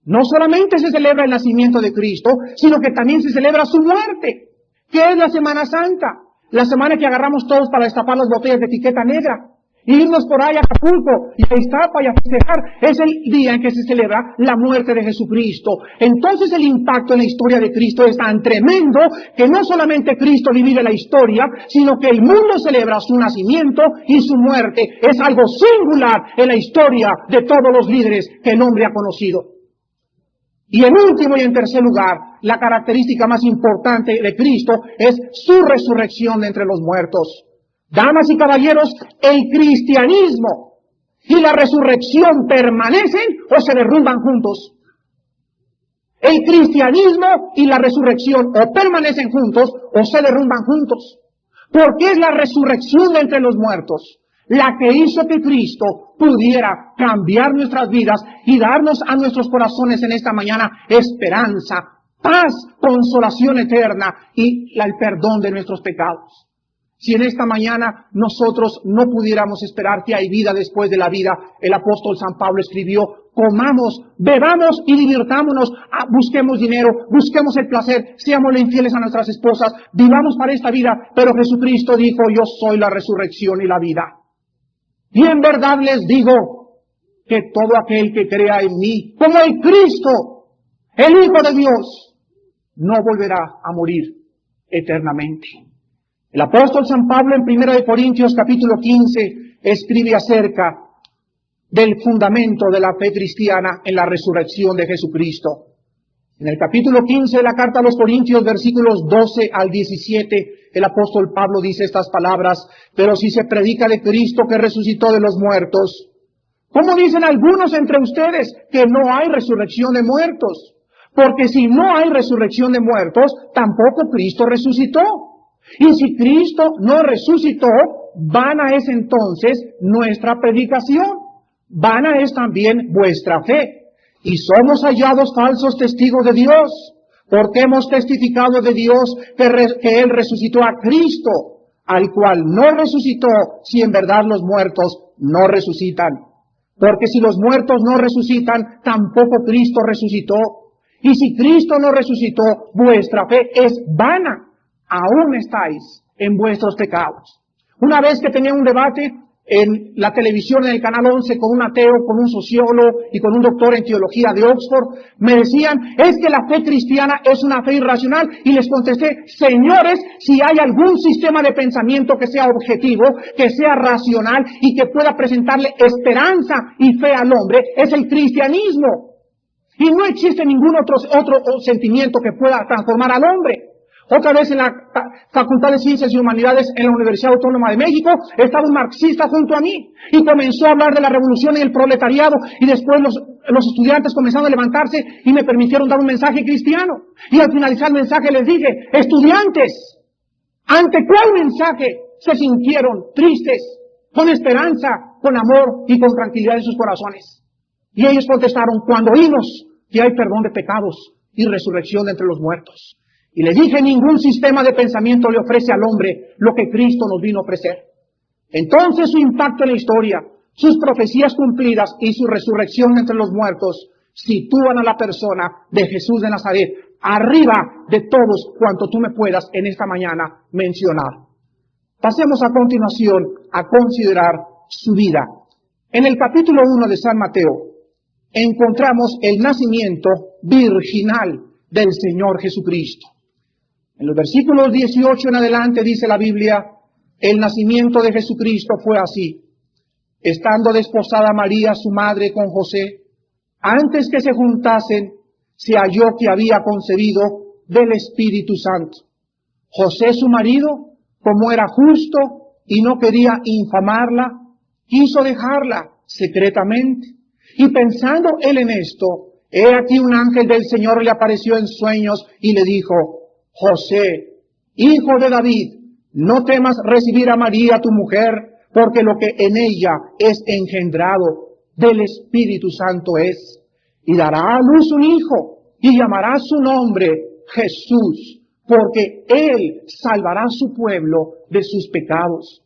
No solamente se celebra el nacimiento de Cristo, sino que también se celebra su muerte, que es la Semana Santa, la semana que agarramos todos para destapar las botellas de etiqueta negra, y irnos por ahí a Acapulco y a Iztapa y a festejar. Es el día en que se celebra la muerte de Jesucristo. Entonces el impacto en la historia de Cristo es tan tremendo que no solamente Cristo divide la historia, sino que el mundo celebra su nacimiento y su muerte. Es algo singular en la historia de todos los líderes que el hombre ha conocido. Y en último y en tercer lugar, la característica más importante de Cristo es su resurrección de entre los muertos. Damas y caballeros, el cristianismo y la resurrección permanecen o se derrumban juntos. El cristianismo y la resurrección o permanecen juntos o se derrumban juntos. Porque es la resurrección de entre los muertos la que hizo que Cristo pudiera cambiar nuestras vidas y darnos a nuestros corazones en esta mañana esperanza, paz, consolación eterna y el perdón de nuestros pecados. Si en esta mañana nosotros no pudiéramos esperar que hay vida después de la vida, el apóstol San Pablo escribió: comamos, bebamos y divirtámonos, busquemos dinero, busquemos el placer, seámosle infieles a nuestras esposas, vivamos para esta vida. Pero Jesucristo dijo: yo soy la resurrección y la vida. Y en verdad les digo que todo aquel que crea en mí, como el Cristo, el Hijo de Dios, no volverá a morir eternamente. El apóstol San Pablo en 1 Corintios capítulo 15 escribe acerca del fundamento de la fe cristiana en la resurrección de Jesucristo. En el capítulo 15 de la carta a los Corintios, versículos 12 al 17, el apóstol Pablo dice estas palabras: pero si se predica de Cristo que resucitó de los muertos, ¿cómo dicen algunos entre ustedes que no hay resurrección de muertos? Porque si no hay resurrección de muertos, tampoco Cristo resucitó. Y si Cristo no resucitó, vana es entonces nuestra predicación, vana es también vuestra fe. Y somos hallados falsos testigos de Dios, porque hemos testificado de Dios que Él resucitó a Cristo, al cual no resucitó, si en verdad los muertos no resucitan. Porque si los muertos no resucitan, tampoco Cristo resucitó. Y si Cristo no resucitó, vuestra fe es vana. Aún estáis en vuestros pecados. Una vez que tenía un debate en la televisión, en el Canal 11, con un ateo, con un sociólogo y con un doctor en teología de Oxford, me decían: es que la fe cristiana es una fe irracional. Y les contesté: señores, si hay algún sistema de pensamiento que sea objetivo, que sea racional y que pueda presentarle esperanza y fe al hombre, es el cristianismo. Y no existe ningún otro sentimiento que pueda transformar al hombre. Otra vez en la Facultad de Ciencias y Humanidades en la Universidad Autónoma de México estaba un marxista junto a mí y comenzó a hablar de la revolución y el proletariado, y después los estudiantes comenzaron a levantarse y me permitieron dar un mensaje cristiano. Y al finalizar el mensaje les dije: estudiantes, ¿ante cuál mensaje se sintieron tristes, con esperanza, con amor y con tranquilidad en sus corazones? Y ellos contestaron: cuando oímos que hay perdón de pecados y resurrección de entre los muertos. Y les dije: ningún sistema de pensamiento le ofrece al hombre lo que Cristo nos vino a ofrecer. Entonces su impacto en la historia, sus profecías cumplidas y su resurrección entre los muertos sitúan a la persona de Jesús de Nazaret arriba de todos cuanto tú me puedas en esta mañana mencionar. Pasemos a continuación a considerar su vida. En el capítulo 1 de San Mateo encontramos el nacimiento virginal del Señor Jesucristo. En los versículos 18 en adelante dice la Biblia: el nacimiento de Jesucristo fue así. Estando desposada María, su madre, con José, antes que se juntasen, se halló que había concebido del Espíritu Santo. José, su marido, como era justo y no quería infamarla, quiso dejarla secretamente. Y pensando él en esto, he aquí un ángel del Señor le apareció en sueños y le dijo: José, hijo de David, no temas recibir a María tu mujer, porque lo que en ella es engendrado del Espíritu Santo es. Y dará a luz un hijo, y llamará su nombre Jesús, porque él salvará a su pueblo de sus pecados.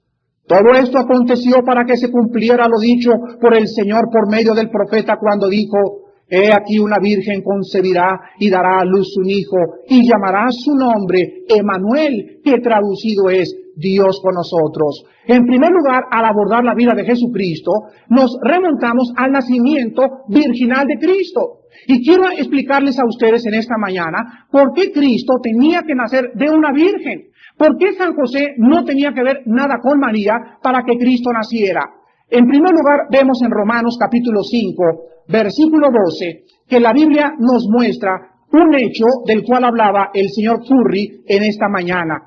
Todo esto aconteció para que se cumpliera lo dicho por el Señor por medio del profeta cuando dijo: He aquí una virgen concebirá y dará a luz un hijo, y llamará su nombre Emmanuel, que traducido es Dios con nosotros. En primer lugar, al abordar la vida de Jesucristo, nos remontamos al nacimiento virginal de Cristo. Y quiero explicarles a ustedes en esta mañana por qué Cristo tenía que nacer de una virgen. ¿Por qué San José no tenía que ver nada con María para que Cristo naciera? En primer lugar, vemos en Romanos capítulo 5, versículo 12, que la Biblia nos muestra un hecho del cual hablaba el señor Furry en esta mañana.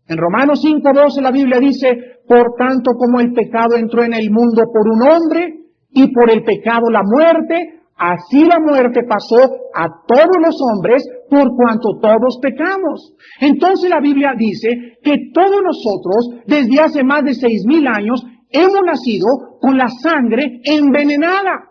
En Romanos 5, 12 la Biblia dice: por tanto como el pecado entró en el mundo por un hombre, y por el pecado la muerte, así la muerte pasó a todos los hombres por cuanto todos pecamos. Entonces la Biblia dice que todos nosotros, desde hace más de 6,000 años, hemos nacido con la sangre envenenada.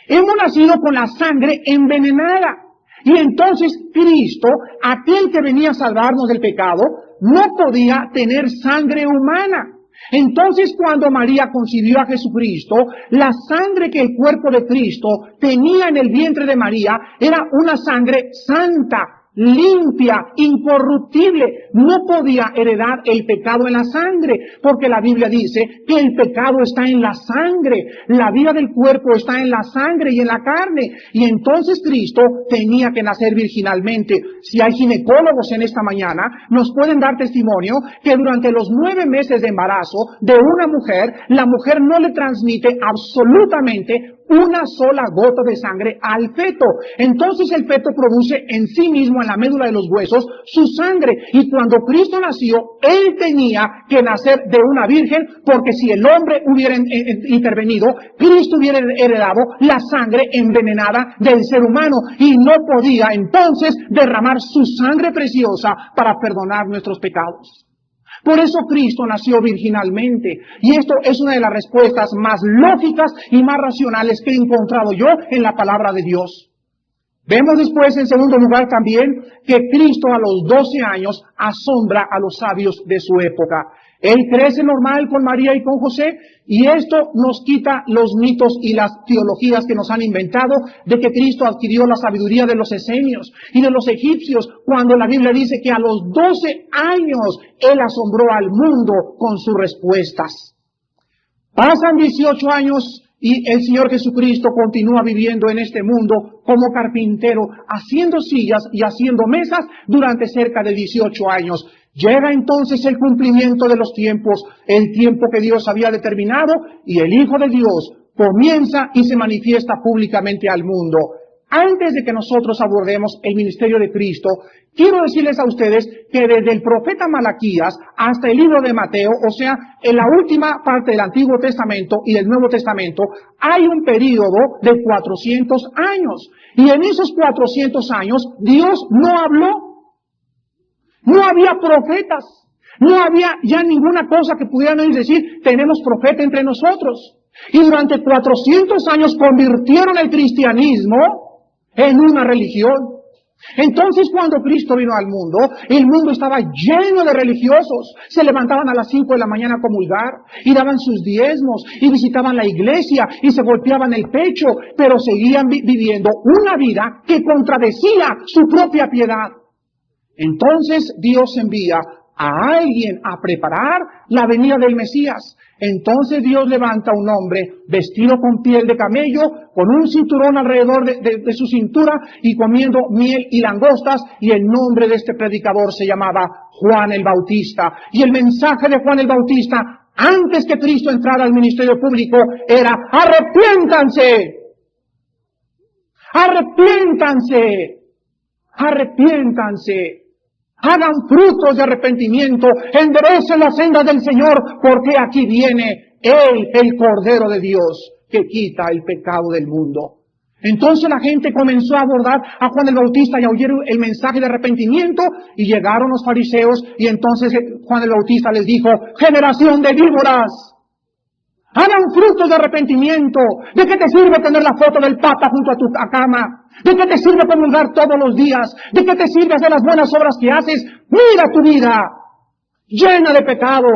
Hemos nacido con la sangre envenenada. Y entonces Cristo, aquel que venía a salvarnos del pecado, no podía tener sangre humana. Entonces, cuando María concibió a Jesucristo, la sangre que el cuerpo de Cristo tenía en el vientre de María era una sangre santa, limpia, incorruptible. No podía heredar el pecado en la sangre, porque la Biblia dice que el pecado está en la sangre, la vida del cuerpo está en la sangre y en la carne. Y entonces Cristo tenía que nacer virginalmente. Si hay ginecólogos en esta mañana, nos pueden dar testimonio que durante los 9 meses de embarazo de una mujer, la mujer no le transmite absolutamente una sola gota de sangre al feto. Entonces el feto produce en sí mismo, en la médula de los huesos, su sangre. Y cuando Cristo nació, él tenía que nacer de una virgen, porque si el hombre hubiera intervenido, Cristo hubiera heredado la sangre envenenada del ser humano, y no podía entonces derramar su sangre preciosa para perdonar nuestros pecados. Por eso Cristo nació virginalmente. Y esto es una de las respuestas más lógicas y más racionales que he encontrado yo en la palabra de Dios. Vemos después, en segundo lugar, también que Cristo a los 12 años asombra a los sabios de su época. Él crece normal con María y con José, y esto nos quita los mitos y las teologías que nos han inventado de que Cristo adquirió la sabiduría de los esenios y de los egipcios, cuando la Biblia dice que a los 12 años Él asombró al mundo con sus respuestas. Pasan 18 años y el Señor Jesucristo continúa viviendo en este mundo como carpintero, haciendo sillas y haciendo mesas durante cerca de 18 años. Llega entonces el cumplimiento de los tiempos, el tiempo que Dios había determinado, y el Hijo de Dios comienza y se manifiesta públicamente al mundo. Antes de que nosotros abordemos el ministerio de Cristo, quiero decirles a ustedes que desde el profeta Malaquías hasta el libro de Mateo, o sea, en la última parte del Antiguo Testamento y del Nuevo Testamento, hay un período de 400 años. Y en esos 400 años, Dios no habló. No había profetas. No había ya ninguna cosa que pudieran ellos decir: tenemos profeta entre nosotros. Y durante 400 años convirtieron el cristianismo en una religión. Entonces, cuando Cristo vino al mundo, el mundo estaba lleno de religiosos. Se levantaban a las 5 de la mañana a comulgar, y daban sus diezmos, y visitaban la iglesia, y se golpeaban el pecho, pero seguían viviendo una vida que contradecía su propia piedad. Entonces Dios envía a alguien a preparar la venida del Mesías. Entonces Dios levanta a un hombre vestido con piel de camello, con un cinturón alrededor de su cintura y comiendo miel y langostas, y el nombre de este predicador se llamaba Juan el Bautista. Y el mensaje de Juan el Bautista, antes que Cristo entrara al ministerio público, era: arrepiéntanse, arrepiéntanse, arrepiéntanse. Hagan frutos de arrepentimiento, enderecen la senda del Señor, porque aquí viene Él, el Cordero de Dios, que quita el pecado del mundo. Entonces la gente comenzó a abordar a Juan el Bautista y a oír el mensaje de arrepentimiento, y llegaron los fariseos, y entonces Juan el Bautista les dijo: generación de víboras, hagan frutos de arrepentimiento. ¿De qué te sirve tener la foto del Papa junto a tu cama? ¿De qué te sirve comulgar todos los días? ¿De qué te sirve hacer las buenas obras que haces? Mira tu vida, llena de pecado,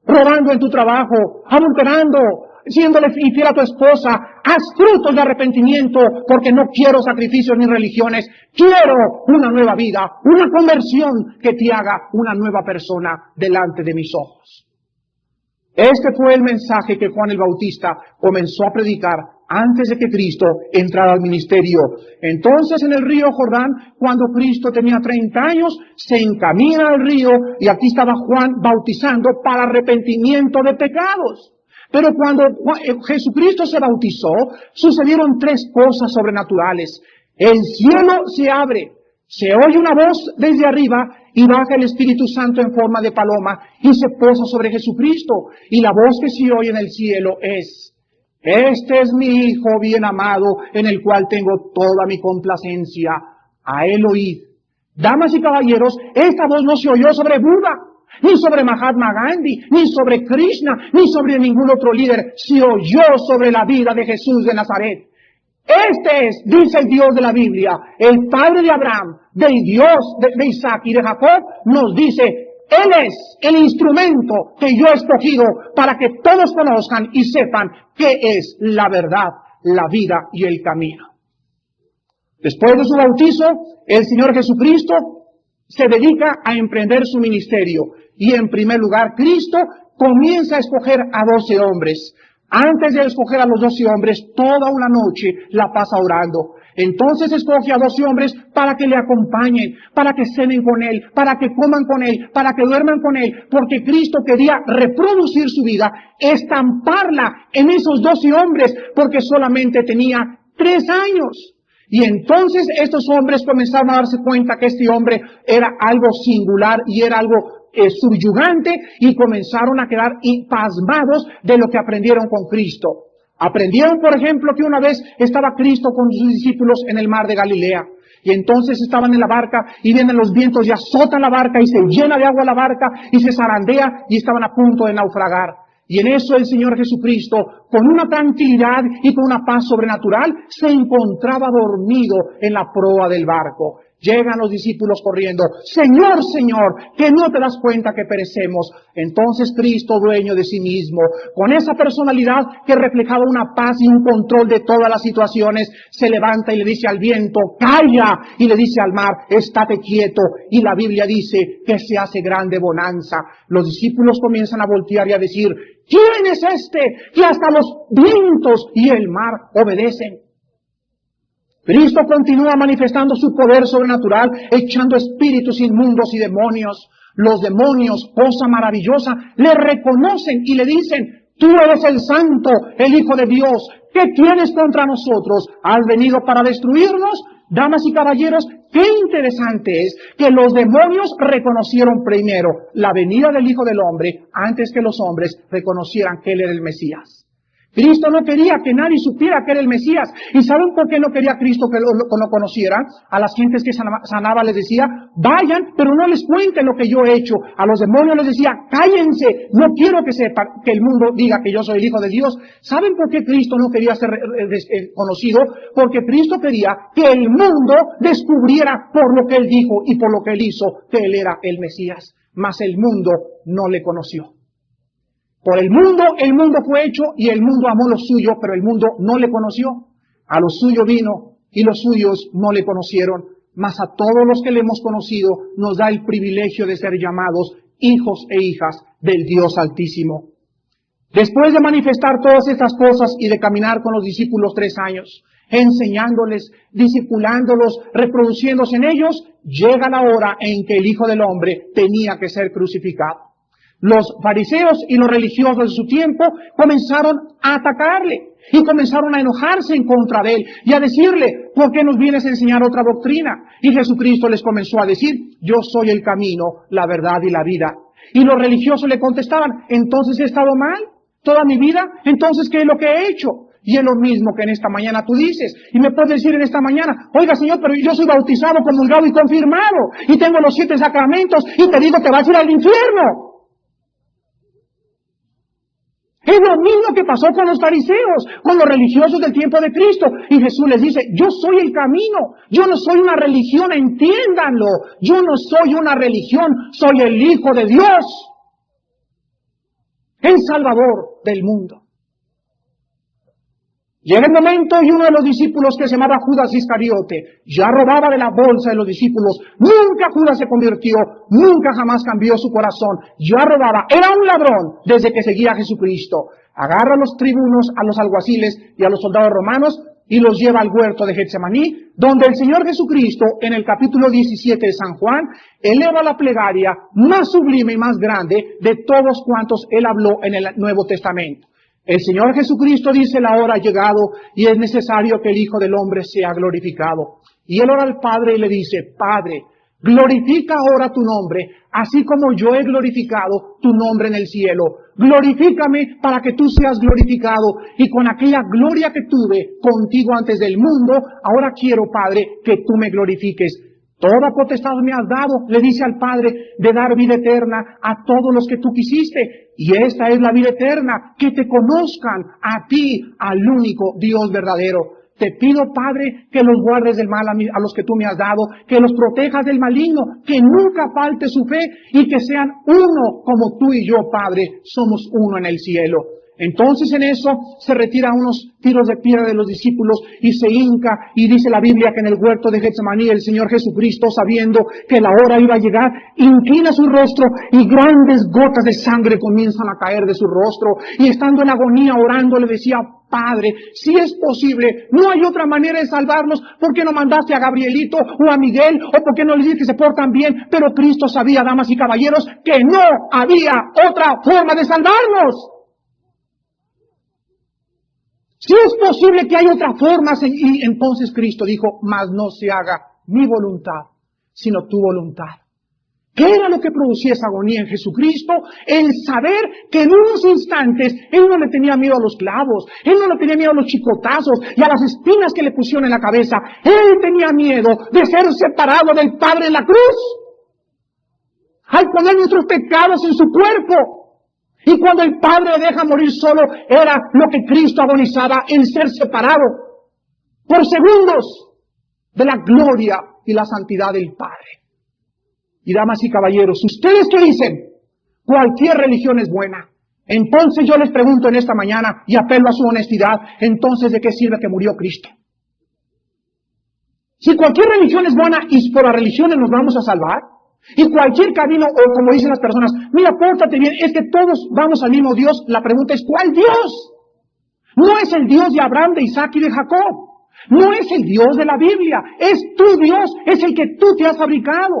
robando en tu trabajo, adulterando, siéndole infiel a tu esposa. Haz frutos de arrepentimiento, porque no quiero sacrificios ni religiones. Quiero una nueva vida, una conversión que te haga una nueva persona delante de mis ojos. Este fue el mensaje que Juan el Bautista comenzó a predicar antes de que Cristo entrara al ministerio. Entonces, en el río Jordán, cuando Cristo tenía 30 años, se encamina al río, y aquí estaba Juan bautizando para arrepentimiento de pecados. Pero cuando Jesucristo se bautizó, sucedieron 3 cosas sobrenaturales. El cielo se abre, se oye una voz desde arriba, y baja el Espíritu Santo en forma de paloma y se posa sobre Jesucristo. Y la voz que se oye en el cielo es: este es mi Hijo bien amado, en el cual tengo toda mi complacencia. A él oíd. Damas y caballeros, esta voz no se oyó sobre Buda, ni sobre Mahatma Gandhi, ni sobre Krishna, ni sobre ningún otro líder. Se oyó sobre la vida de Jesús de Nazaret. Este es, dice el Dios de la Biblia, el Padre de Abraham, del Dios de Isaac y de Jacob. Nos dice: Él es el instrumento que yo he escogido para que todos conozcan y sepan qué es la verdad, la vida y el camino. Después de su bautizo, el Señor Jesucristo se dedica a emprender su ministerio. Y en primer lugar, Cristo comienza a escoger a 12 hombres. Antes de escoger a los 12 hombres, toda una noche la pasa orando. Entonces escoge a 12 hombres para que le acompañen, para que cenen con él, para que coman con él, para que duerman con él, porque Cristo quería reproducir su vida, estamparla en esos 12 hombres, porque solamente tenía 3 años. Y entonces estos hombres comenzaron a darse cuenta que este hombre era algo singular y era algo subyugante, y comenzaron a quedar pasmados de lo que aprendieron con Cristo. Aprendieron, por ejemplo, que una vez estaba Cristo con sus discípulos en el mar de Galilea, y entonces estaban en la barca, y vienen los vientos y azotan la barca, y se llena de agua la barca, y se zarandea, y estaban a punto de naufragar. Y en eso el Señor Jesucristo, con una tranquilidad y con una paz sobrenatural, se encontraba dormido en la proa del barco. Llegan los discípulos corriendo: Señor, Señor, que no te das cuenta que perecemos. Entonces Cristo, dueño de sí mismo, con esa personalidad que reflejaba una paz y un control de todas las situaciones, se levanta y le dice al viento: calla, y le dice al mar: estate quieto. Y la Biblia dice que se hace grande bonanza. Los discípulos comienzan a voltear y a decir: ¿quién es este que hasta los vientos y el mar obedecen? Cristo continúa manifestando su poder sobrenatural, echando espíritus inmundos y demonios. Los demonios, cosa maravillosa, le reconocen y le dicen: tú eres el Santo, el Hijo de Dios. ¿Qué tienes contra nosotros? ¿Has venido para destruirnos? Damas y caballeros, qué interesante es que los demonios reconocieron primero la venida del Hijo del Hombre antes que los hombres reconocieran que Él era el Mesías. Cristo no quería que nadie supiera que era el Mesías. ¿Y saben por qué no quería Cristo que lo conocieran? A las gentes que sanaba les decía: vayan, pero no les cuenten lo que yo he hecho. A los demonios les decía: cállense, no quiero que sepa, que el mundo diga que yo soy el Hijo de Dios. ¿Saben por qué Cristo no quería ser conocido? Porque Cristo quería que el mundo descubriera por lo que Él dijo y por lo que Él hizo que Él era el Mesías. Mas el mundo no le conoció. Por el mundo fue hecho y el mundo amó lo suyo, pero el mundo no le conoció. A lo suyo vino y los suyos no le conocieron. Mas a todos los que le hemos conocido nos da el privilegio de ser llamados hijos e hijas del Dios Altísimo. Después de manifestar todas estas cosas y de caminar con los discípulos 3 años, enseñándoles, discipulándolos, reproduciéndose en ellos, llega la hora en que el Hijo del Hombre tenía que ser crucificado. Los fariseos y los religiosos de su tiempo comenzaron a atacarle y comenzaron a enojarse en contra de él y a decirle: ¿por qué nos vienes a enseñar otra doctrina? Y Jesucristo les comenzó a decir: yo soy el camino, la verdad y la vida. Y los religiosos le contestaban: ¿entonces he estado mal toda mi vida? ¿Entonces qué es lo que he hecho? Y es lo mismo que en esta mañana tú dices. Y me puedes decir en esta mañana, oiga Señor, pero yo soy bautizado, comulgado y confirmado. Y tengo los 7 sacramentos. Y te digo, te vas a ir al infierno. Es lo mismo que pasó con los fariseos, con los religiosos del tiempo de Cristo. Y Jesús les dice, yo soy el camino, yo no soy una religión, entiéndanlo. Yo no soy una religión, soy el Hijo de Dios, el Salvador del mundo. Llega el momento y uno de los discípulos, que se llamaba Judas Iscariote, ya robaba de la bolsa de los discípulos. Nunca Judas se convirtió, nunca jamás cambió su corazón. Ya robaba, era un ladrón desde que seguía a Jesucristo. Agarra a los tribunos, a los alguaciles y a los soldados romanos y los lleva al huerto de Getsemaní, donde el Señor Jesucristo, en el capítulo 17 de San Juan, eleva la plegaria más sublime y más grande de todos cuantos él habló en el Nuevo Testamento. El Señor Jesucristo dice, la hora ha llegado y es necesario que el Hijo del Hombre sea glorificado. Y él ora al Padre y le dice, Padre, glorifica ahora tu nombre, así como yo he glorificado tu nombre en el cielo. Glorifícame para que tú seas glorificado, y con aquella gloria que tuve contigo antes del mundo, ahora quiero, Padre, que tú me glorifiques. Toda potestad me has dado, le dice al Padre, de dar vida eterna a todos los que tú quisiste. Y esta es la vida eterna, que te conozcan a ti, al único Dios verdadero. Te pido, Padre, que los guardes del mal a los que tú me has dado, que los protejas del maligno, que nunca falte su fe y que sean uno como tú y yo, Padre, somos uno en el cielo. Entonces en eso se retira unos tiros de piedra de los discípulos y se hinca, y dice la Biblia que en el huerto de Getsemaní el Señor Jesucristo, sabiendo que la hora iba a llegar, inclina su rostro y grandes gotas de sangre comienzan a caer de su rostro, y estando en agonía orando le decía, Padre, si es posible, no hay otra manera de salvarnos, ¿por qué no mandaste a Gabrielito o a Miguel, o por qué no les dices que se portan bien? Pero Cristo sabía, damas y caballeros, que no había otra forma de salvarnos. Si es posible que hay otra forma, y entonces Cristo dijo, mas no se haga mi voluntad, sino tu voluntad. ¿Qué era lo que producía esa agonía en Jesucristo? El saber que en unos instantes Él no le tenía miedo a los clavos, Él no le tenía miedo a los chicotazos y a las espinas que le pusieron en la cabeza. Él tenía miedo de ser separado del Padre en la cruz, al poner nuestros pecados en su cuerpo. Y cuando el Padre le deja morir solo, era lo que Cristo agonizaba, en ser separado por segundos de la gloria y la santidad del Padre. Y damas y caballeros, ¿ustedes qué dicen? Cualquier religión es buena. Entonces yo les pregunto en esta mañana, y apelo a su honestidad, entonces ¿de qué sirve que murió Cristo? Si cualquier religión es buena y por las religiones nos vamos a salvar, y cualquier camino, o como dicen las personas, mira, pórtate bien, es que todos vamos al mismo Dios. La pregunta es, ¿cuál Dios? No es el Dios de Abraham, de Isaac y de Jacob. No es el Dios de la Biblia. Es tu Dios, es el que tú te has fabricado.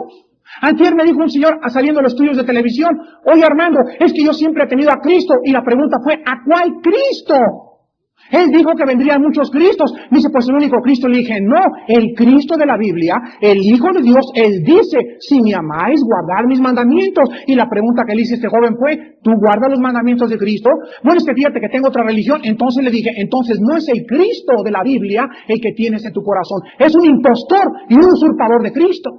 Antier me dijo un señor, saliendo de los estudios de televisión, oye Armando, es que yo siempre he tenido a Cristo. Y la pregunta fue, ¿a cuál Cristo? Él dijo que vendrían muchos Cristos. Me dice, pues el único Cristo. Le dije, no, el Cristo de la Biblia, el Hijo de Dios, Él dice, si me amáis, guardad mis mandamientos. Y la pregunta que le hice a este joven fue, ¿tú guardas los mandamientos de Cristo? Bueno, es que fíjate que tengo otra religión. Entonces le dije, entonces no es el Cristo de la Biblia el que tienes en tu corazón. Es un impostor y un usurpador de Cristo.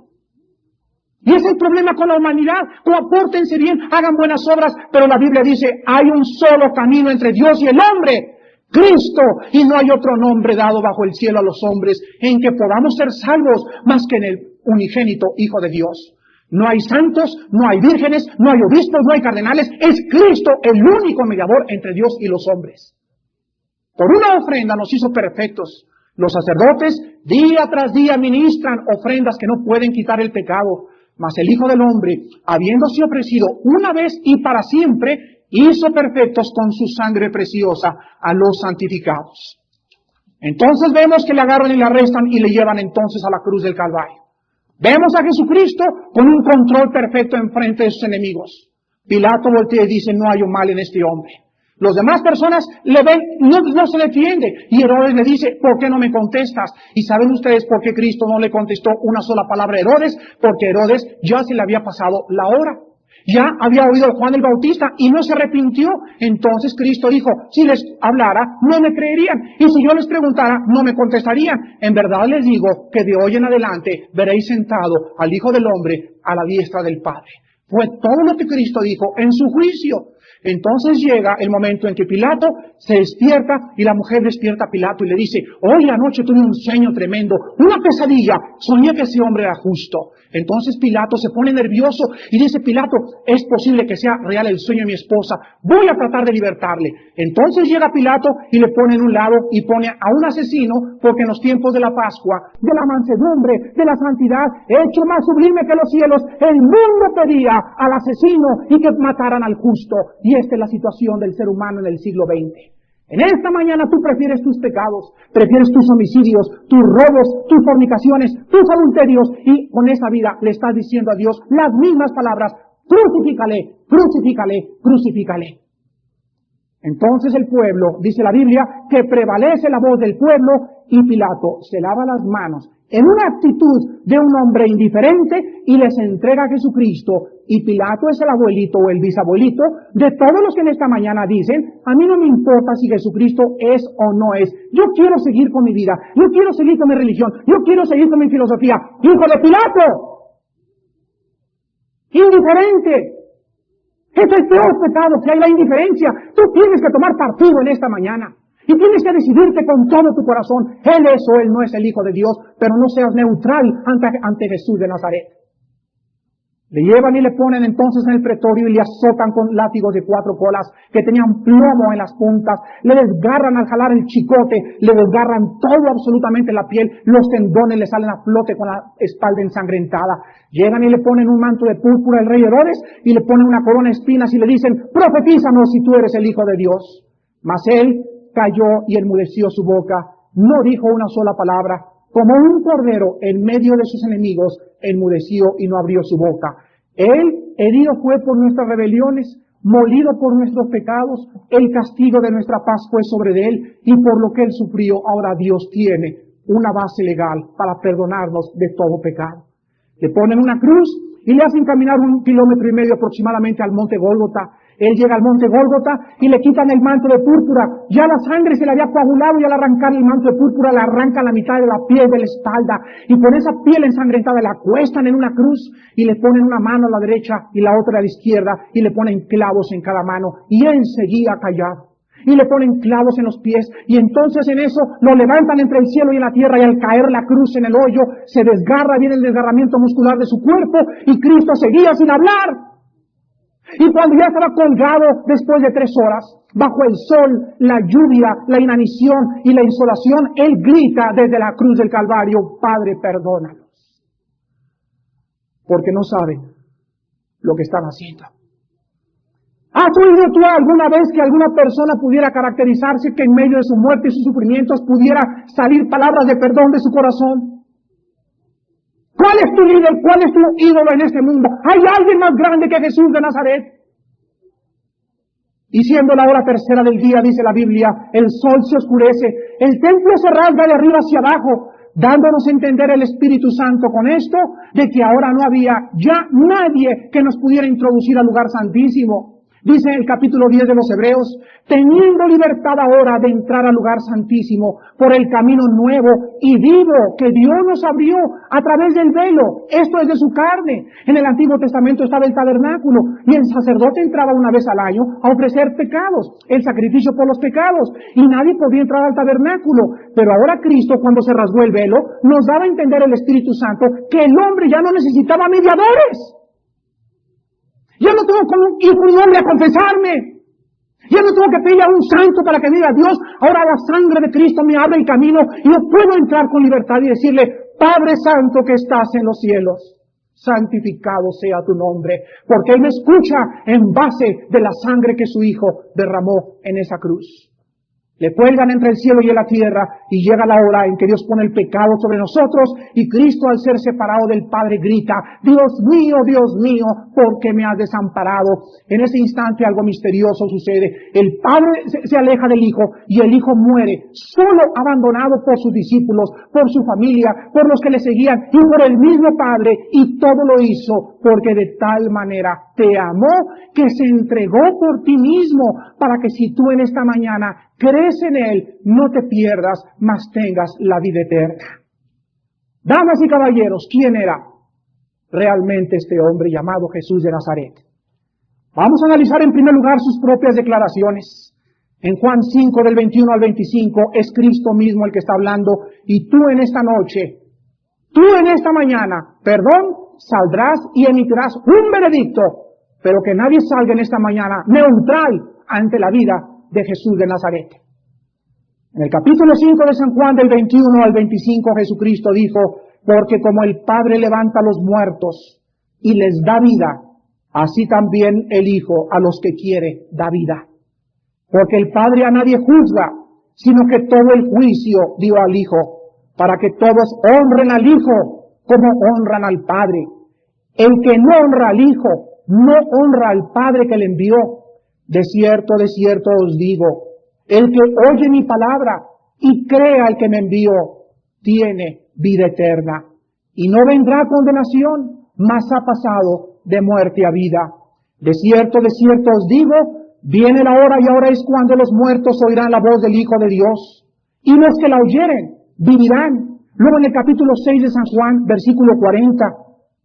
Y es el problema con la humanidad. Pórtense bien, hagan buenas obras, pero la Biblia dice, hay un solo camino entre Dios y el hombre, Cristo, y no hay otro nombre dado bajo el cielo a los hombres en que podamos ser salvos más que en el unigénito Hijo de Dios. No hay santos, no hay vírgenes, no hay obispos, no hay cardenales, es Cristo el único mediador entre Dios y los hombres. Por una ofrenda nos hizo perfectos. Los sacerdotes día tras día ministran ofrendas que no pueden quitar el pecado, mas el Hijo del Hombre, habiéndose ofrecido una vez y para siempre, hizo perfectos con su sangre preciosa a los santificados. Entonces vemos que le agarran y le arrestan y le llevan entonces a la cruz del Calvario. Vemos a Jesucristo con un control perfecto enfrente de sus enemigos. Pilato voltea y dice, no hay un mal en este hombre. Los demás personas le ven, no se defiende. Y Herodes le dice, ¿por qué no me contestas? Y ¿saben ustedes por qué Cristo no le contestó una sola palabra a Herodes? Porque Herodes ya se le había pasado la hora. Ya había oído a Juan el Bautista y no se arrepintió. Entonces Cristo dijo, si les hablara, no me creerían. Y si yo les preguntara, no me contestarían. En verdad les digo que de hoy en adelante veréis sentado al Hijo del Hombre a la diestra del Padre. Fue todo lo que Cristo dijo en su juicio. Entonces llega el momento en que Pilato se despierta y la mujer despierta a Pilato y le dice, hoy anoche tuve un sueño tremendo, una pesadilla, soñé que ese hombre era justo. Entonces Pilato se pone nervioso y dice, Pilato, es posible que sea real el sueño de mi esposa, voy a tratar de libertarle. Entonces llega Pilato y le pone en un lado y pone a un asesino, porque en los tiempos de la Pascua, de la mansedumbre, de la santidad, hecho más sublime que los cielos, el mundo pedía al asesino y que mataran al justo. Y esta es la situación del ser humano en el siglo XX. En esta mañana tú prefieres tus pecados, prefieres tus homicidios, tus robos, tus fornicaciones, tus adulterios, y con esa vida le estás diciendo a Dios las mismas palabras, crucifícale, crucifícale, crucifícale. Entonces el pueblo, dice la Biblia, que prevalece la voz del pueblo, y Pilato se lava las manos en una actitud de un hombre indiferente y les entrega a Jesucristo. Y Pilato es el abuelito o el bisabuelito de todos los que en esta mañana dicen, a mí no me importa si Jesucristo es o no es. Yo quiero seguir con mi vida, yo quiero seguir con mi religión, yo quiero seguir con mi filosofía. ¡Hijo de Pilato! ¡Indiferente! Es el peor pecado que hay, la indiferencia. Tú tienes que tomar partido en esta mañana. Y tienes que decidirte con todo tu corazón. Él es o él no es el Hijo de Dios, pero no seas neutral ante Jesús de Nazaret. Le llevan y le ponen entonces en el pretorio y le azotan con látigos de 4 colas que tenían plomo en las puntas. Le desgarran al jalar el chicote, le desgarran todo absolutamente la piel, los tendones le salen a flote con la espalda ensangrentada. Llegan y le ponen un manto de púrpura al rey Herodes y le ponen una corona de espinas y le dicen, profetízanos si tú eres el Hijo de Dios. Mas él cayó y enmudeció su boca, no dijo una sola palabra. Como un cordero en medio de sus enemigos, enmudeció y no abrió su boca. Él herido fue por nuestras rebeliones, molido por nuestros pecados, el castigo de nuestra paz fue sobre él, y por lo que él sufrió, ahora Dios tiene una base legal para perdonarnos de todo pecado. Le ponen una cruz y le hacen caminar 1,5 kilómetros aproximadamente al monte Gólgota. Él llega al monte Gólgota y le quitan el manto de púrpura. Ya la sangre se le había coagulado y al arrancar el manto de púrpura le arrancan la mitad de la piel de la espalda. Y con esa piel ensangrentada la acuestan en una cruz y le ponen una mano a la derecha y la otra a la izquierda y le ponen clavos en cada mano. Y él seguía callado. Y le ponen clavos en los pies y entonces en eso lo levantan entre el cielo y la tierra y al caer la cruz en el hoyo se desgarra, viene el desgarramiento muscular de su cuerpo y Cristo seguía sin hablar. Y cuando ya estaba colgado después de 3 horas, bajo el sol, la lluvia, la inanición y la insolación, él grita desde la cruz del Calvario, Padre, perdónalos. Porque no saben lo que están haciendo. ¿Has oído tú alguna vez que alguna persona pudiera caracterizarse que en medio de su muerte y sus sufrimientos pudiera salir palabras de perdón de su corazón? ¿Cuál es tu líder? ¿Cuál es tu ídolo en este mundo? ¿Hay alguien más grande que Jesús de Nazaret? Y siendo la hora tercera del día, dice la Biblia, el sol se oscurece, el templo se rasga de arriba hacia abajo, dándonos a entender el Espíritu Santo con esto, de que ahora no había ya nadie que nos pudiera introducir al lugar santísimo. Dice el capítulo 10 de los Hebreos, teniendo libertad ahora de entrar al lugar santísimo por el camino nuevo y vivo que Dios nos abrió a través del velo. Esto es de su carne. En el Antiguo Testamento estaba el tabernáculo y el sacerdote entraba una vez al año a ofrecer pecados, el sacrificio por los pecados, y nadie podía entrar al tabernáculo. Pero ahora Cristo, cuando se rasgó el velo, nos daba a entender el Espíritu Santo que el hombre ya no necesitaba mediadores. Ya no tengo que ir con un hombre a confesarme. Ya no tengo que pedirle a un santo para que me diga Dios. Ahora la sangre de Cristo me abre el camino y yo puedo entrar con libertad y decirle, Padre Santo que estás en los cielos, santificado sea tu nombre. Porque Él me escucha en base de la sangre que su Hijo derramó en esa cruz. Le cuelgan entre el cielo y la tierra y llega la hora en que Dios pone el pecado sobre nosotros y Cristo al ser separado del Padre grita, Dios mío, ¿por qué me has desamparado? En ese instante algo misterioso sucede. El Padre se aleja del Hijo y el Hijo muere, solo abandonado por sus discípulos, por su familia, por los que le seguían y por el mismo Padre, y todo lo hizo porque de tal manera te amó que se entregó por ti mismo para que si tú en esta mañana crees en Él, no te pierdas, mas tengas la vida eterna. Damas y caballeros, ¿quién era realmente este hombre llamado Jesús de Nazaret? Vamos a analizar en primer lugar sus propias declaraciones. En Juan 5, del 21 al 25, es Cristo mismo el que está hablando, y tú en esta noche, tú en esta mañana, saldrás y emitirás un veredicto, pero que nadie salga en esta mañana neutral ante la vida de Jesús de Nazaret. En el capítulo 5 de San Juan, del 21 al 25, Jesucristo dijo, porque como el Padre levanta a los muertos y les da vida, así también el Hijo a los que quiere da vida. Porque el Padre a nadie juzga, sino que todo el juicio dio al Hijo, para que todos honren al Hijo como honran al Padre. El que no honra al Hijo, no honra al Padre que le envió. De cierto os digo, el que oye mi palabra y crea al que me envió, tiene vida eterna. Y no vendrá condenación, mas ha pasado de muerte a vida. De cierto os digo, viene la hora y ahora es cuando los muertos oirán la voz del Hijo de Dios. Y los que la oyeren, vivirán. Luego en el capítulo 6 de San Juan, versículo 40,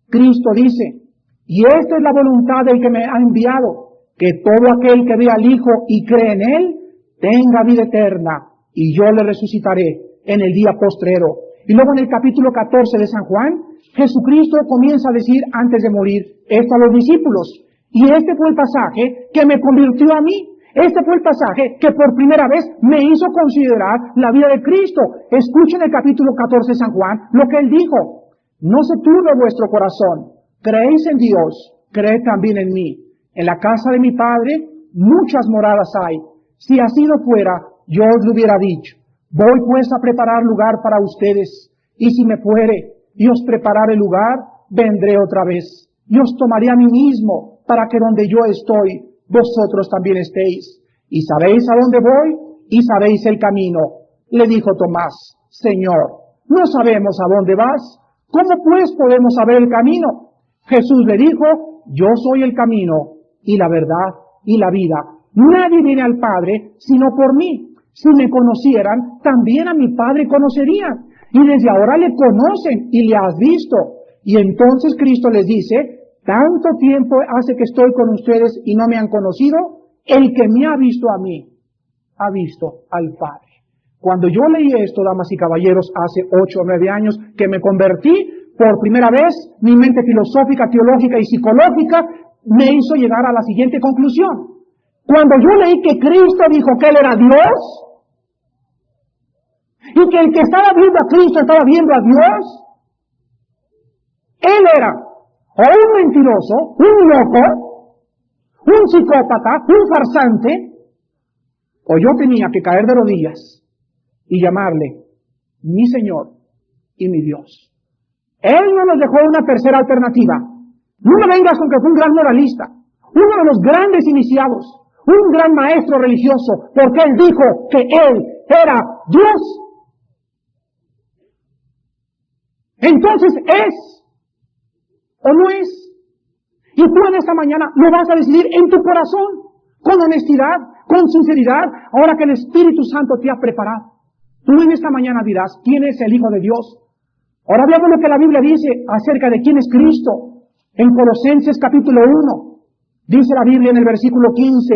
Cristo dice, y esta es la voluntad del que me ha enviado, que todo aquel que ve al Hijo y cree en Él, tenga vida eterna, y yo le resucitaré en el día postrero. Y luego en el capítulo 14 de San Juan, Jesucristo comienza a decir antes de morir esto a los discípulos. Y este fue el pasaje que me convirtió a mí. Este fue el pasaje que por primera vez me hizo considerar la vida de Cristo. Escuchen el capítulo 14 de San Juan lo que Él dijo. No se turbe vuestro corazón. Creéis en Dios, creed también en mí. En la casa de mi Padre muchas moradas hay. Si así no fuera, yo os lo hubiera dicho. Voy pues a preparar lugar para ustedes. Y si me fuere y os preparare lugar, vendré otra vez. Y os tomaré a mí mismo, para que donde yo estoy, vosotros también estéis. Y sabéis a dónde voy, y sabéis el camino. Le dijo Tomás, Señor, no sabemos a dónde vas. ¿Cómo pues podemos saber el camino? Jesús le dijo, yo soy el camino, y la verdad, y la vida. Nadie viene al Padre, sino por mí. Si me conocieran, también a mi Padre conocerían. Y desde ahora le conocen, y le has visto. Y entonces Cristo les dice, tanto tiempo hace que estoy con ustedes y no me han conocido, el que me ha visto a mí, ha visto al Padre. Cuando yo leí esto, damas y caballeros, hace 8 o 9 años que me convertí, por primera vez, mi mente filosófica, teológica y psicológica me hizo llegar a la siguiente conclusión. Cuando yo leí que Cristo dijo que Él era Dios, y que el que estaba viendo a Cristo estaba viendo a Dios, Él era o un mentiroso, un loco, un psicópata, un farsante, o yo tenía que caer de rodillas y llamarle mi Señor y mi Dios. Él no nos dejó una tercera alternativa. No me vengas con que fue un gran moralista, uno de los grandes iniciados, un gran maestro religioso, porque Él dijo que Él era Dios. Entonces es o no es. Y tú en esta mañana lo vas a decidir en tu corazón, con honestidad, con sinceridad, ahora que el Espíritu Santo te ha preparado. Tú en esta mañana dirás, ¿quién es el Hijo de Dios? Ahora veamos lo que la Biblia dice acerca de quién es Cristo. En Colosenses capítulo 1, dice la Biblia en el versículo 15,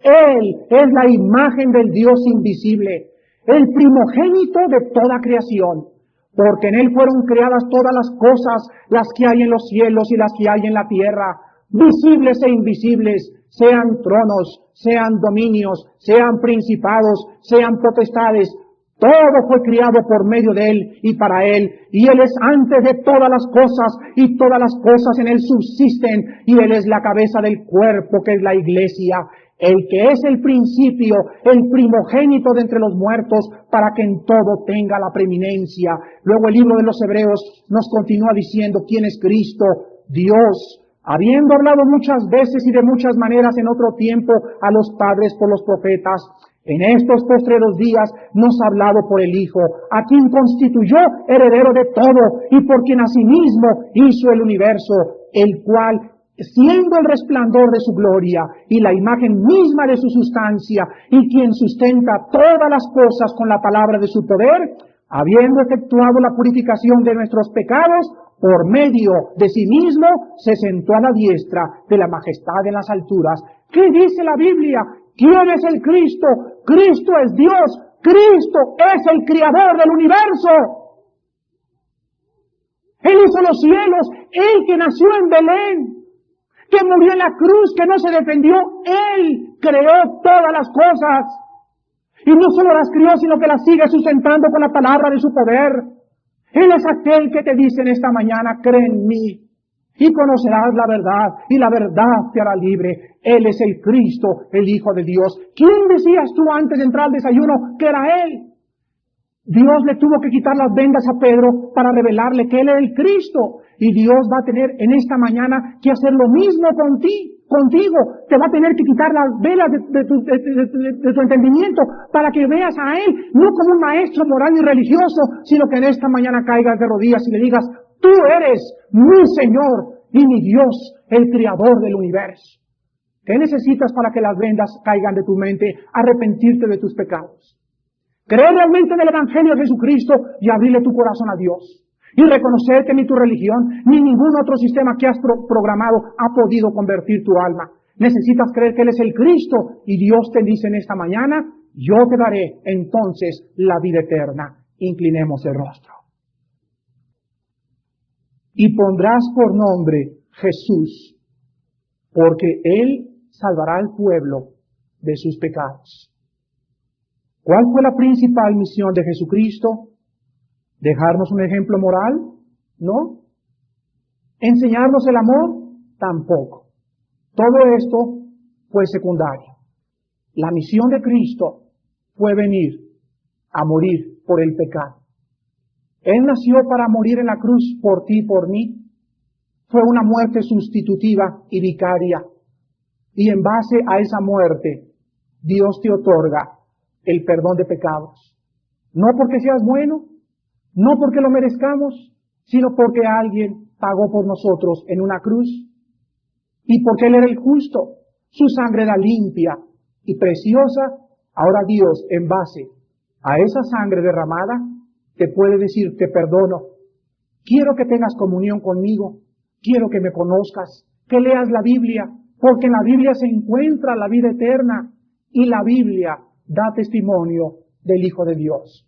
Él es la imagen del Dios invisible, el primogénito de toda creación. Porque en Él fueron creadas todas las cosas, las que hay en los cielos y las que hay en la tierra, visibles e invisibles, sean tronos, sean dominios, sean principados, sean potestades. Todo fue creado por medio de Él y para Él. Y Él es antes de todas las cosas, y todas las cosas en Él subsisten. Y Él es la cabeza del cuerpo, que es la iglesia. el que es el principio, el primogénito de entre los muertos, para que en todo tenga la preeminencia. Luego el libro de los Hebreos nos continúa diciendo quién es Cristo. Dios, habiendo hablado muchas veces y de muchas maneras en otro tiempo a los padres por los profetas, en estos postreros días nos ha hablado por el Hijo, a quien constituyó heredero de todo y por quien asimismo hizo el universo, el cual, siendo el resplandor de su gloria y la imagen misma de su sustancia, y quien sustenta todas las cosas con la palabra de su poder, habiendo efectuado la purificación de nuestros pecados, por medio de sí mismo se sentó a la diestra de la majestad en las alturas. ¿Qué dice la Biblia? ¿Quién es el Cristo? Cristo es Dios. Cristo es el creador del universo. Él hizo los cielos. Él que nació en Belén, que murió en la cruz, que no se defendió. Él creó todas las cosas. Y no solo las crió, sino que las sigue sustentando con la palabra de su poder. Él es aquel que te dice en esta mañana, cree en mí y conocerás la verdad, y la verdad te hará libre. Él es el Cristo, el Hijo de Dios. ¿Quién decías tú antes de entrar al desayuno que era Él? Dios le tuvo que quitar las vendas a Pedro para revelarle que Él es el Cristo. Y Dios va a tener en esta mañana que hacer lo mismo contigo. Te va a tener que quitar las velas de tu entendimiento para que veas a Él, no como un maestro moral y religioso, sino que en esta mañana caigas de rodillas y le digas, tú eres mi Señor y mi Dios, el Creador del universo. ¿Qué necesitas para que las vendas caigan de tu mente? Arrepentirte de tus pecados. Creer realmente en el Evangelio de Jesucristo y abrirle tu corazón a Dios. Y reconocer que ni tu religión, ni ningún otro sistema que has programado ha podido convertir tu alma. Necesitas creer que Él es el Cristo y Dios te dice en esta mañana, yo te daré entonces la vida eterna. Inclinemos el rostro. Y pondrás por nombre Jesús, porque Él salvará al pueblo de sus pecados. ¿Cuál fue la principal misión de Jesucristo? ¿Dejarnos un ejemplo moral? ¿No? ¿Enseñarnos el amor? Tampoco. Todo esto fue secundario. La misión de Cristo fue venir a morir por el pecado. Él nació para morir en la cruz por ti y por mí. Fue una muerte sustitutiva y vicaria. Y en base a esa muerte, Dios te otorga el perdón de pecados. No porque seas bueno, no porque lo merezcamos, sino porque alguien pagó por nosotros en una cruz. Y porque Él era el justo, su sangre era limpia y preciosa. Ahora Dios, en base a esa sangre derramada, te puede decir, te perdono. Quiero que tengas comunión conmigo. Quiero que me conozcas, que leas la Biblia, porque en la Biblia se encuentra la vida eterna y la Biblia da testimonio del Hijo de Dios.